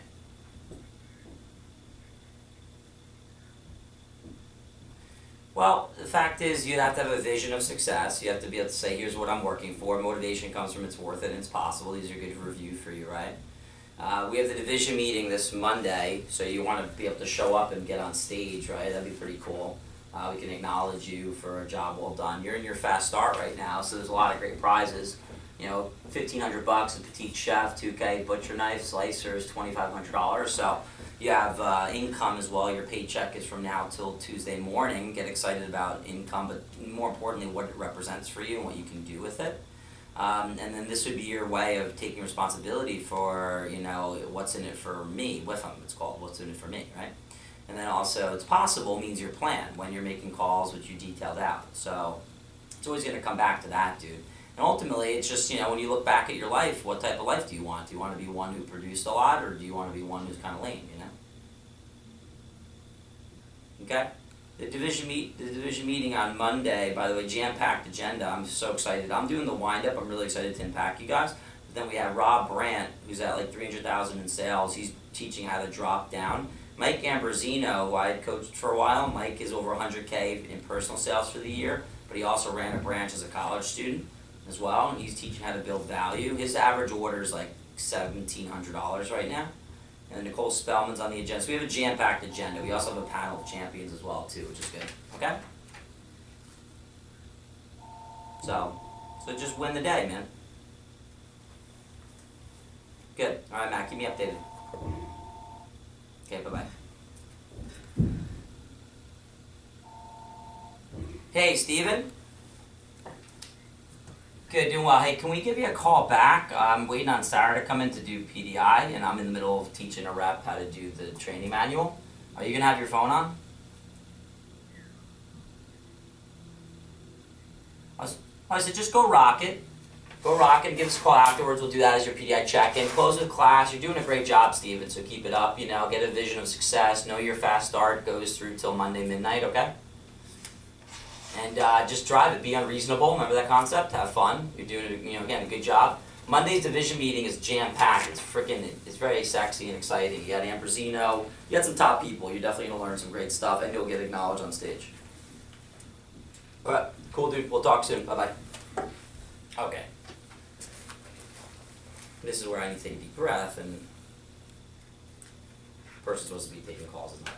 [SPEAKER 1] Well, the fact is, you'd have to have a vision of success. You have to be able to say, here's what I'm working for. Motivation comes from it's worth it and it's possible. These are good review for you, right? We have the division meeting this Monday, so you want to be able to show up and get on stage, right? That'd be pretty cool. We can acknowledge you for a job well done. You're in your fast start right now, so there's a lot of great prizes. You know, $1,500 a petite chef, 2K butcher knife, slicers, $2,500. So you have income as well. Your paycheck is from now till Tuesday morning. Get excited about income, but more importantly, what it represents for you and what you can do with it. And then this would be your way of taking responsibility for, you know, what's in it for me, with them, it's called, what's in it for me, right? And then also, it's possible means your plan, when you're making calls, which you detailed out. So it's always going to come back to that, dude. And ultimately, it's just, you know, when you look back at your life, what type of life do you want? Do you want to be one who produced a lot, or do you want to be one who's kind of lame, you know? Okay? The division meeting on Monday, by the way, jam-packed agenda. I'm so excited. I'm doing the wind-up. I'm really excited to impact you guys. But then we have Rob Brandt, who's at like 300,000 in sales. He's teaching how to drop down. Mike Ambrosino, who I had coached for a while. Mike is over 100K in personal sales for the year, but he also ran a branch as a college student as well, and he's teaching how to build value. His average order is like $1,700 right now. And Nicole Spellman's on the agenda. So we have a jam-packed agenda. We also have a panel of champions as well too, which is good. Okay? So just win the day, man. Good. All right, Matt, keep me updated. Okay, bye-bye. Hey, Steven? Good, doing well. Hey, can we give you a call back? I'm waiting on Sarah to come in to do PDI, and I'm in the middle of teaching a rep how to do the training manual. Are you going to have your phone on? I said, just go rock it. Go rock it and give us a call afterwards. We'll do that as your PDI check-in. Close the class. You're doing a great job, Steven, so keep it up. You know, get a vision of success. Know your fast start goes through till Monday midnight, okay? And just drive it. Be unreasonable. Remember that concept? Have fun. You're doing, you know, again, a good job. Monday's division meeting is jam-packed. It's very sexy and exciting. You got Ambrosino. You got some top people. You're definitely going to learn some great stuff, and you'll get acknowledged on stage. All right. Cool, dude. We'll talk soon. Bye-bye. Okay. This is where I need to take a deep breath, and the person supposed to be taking calls is not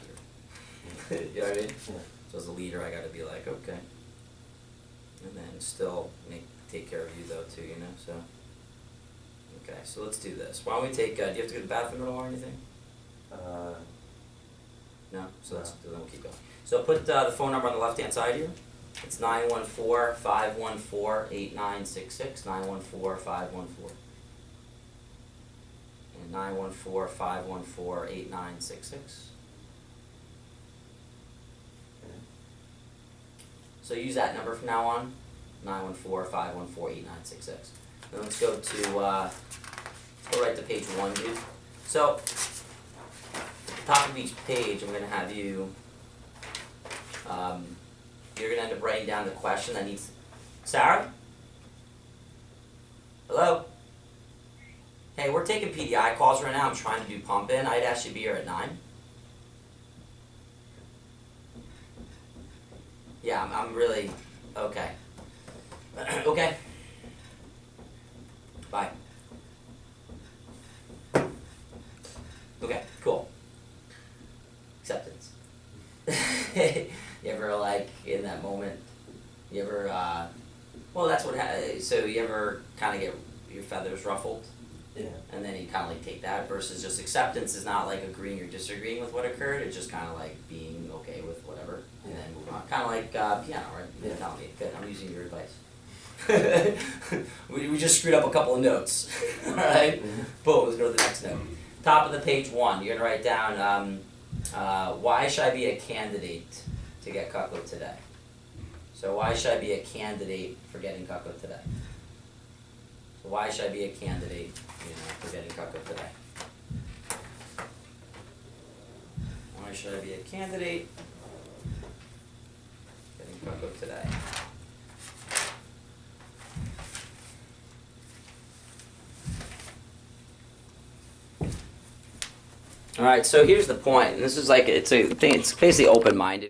[SPEAKER 1] here. You know what I mean? Yeah. So as a leader, I got to be like, okay. And then still take care of you, though, too, you know? So, okay, so let's do this. Why don't we take, do you have to go to the bathroom at all or anything? No? So no. Then we'll keep going. So put the phone number on the left-hand side here. It's 914-514-8966, 914-514. And 914-514-8966. So use that number from now on, 914-514-8966. Then let's go to, let's go right to page 1, dude. So, at the top of each page, I'm going to have you, you're going to end up writing down the question that needs, Sarah? Hello? Hey, we're taking PDI calls right now. I'm trying to do pump in. I'd actually be here at 9. Yeah, I'm really, okay. Okay. Bye. Okay, cool. Acceptance. You ever, like, in that moment, you ever, well, that's what, so you ever kind of get your feathers ruffled? Yeah. And then you kind of like take that versus just acceptance is not like agreeing or disagreeing with what occurred. It's just kind of like being okay with whatever and then move on. Kind of like piano, right? Yeah. Tell me. Good. I'm using your advice. we just screwed up a couple of notes. All right? Mm-hmm. Boom. Let's go to the next note. Top of the page 1. You're going to write down why should I be a candidate to get Cutco today? So why should I be a candidate for getting Cutco today? So why should I be a candidate, for getting Cutco today? Why should I be a candidate getting Cutco today? All right, so here's the point, and this is like it's basically open-minded.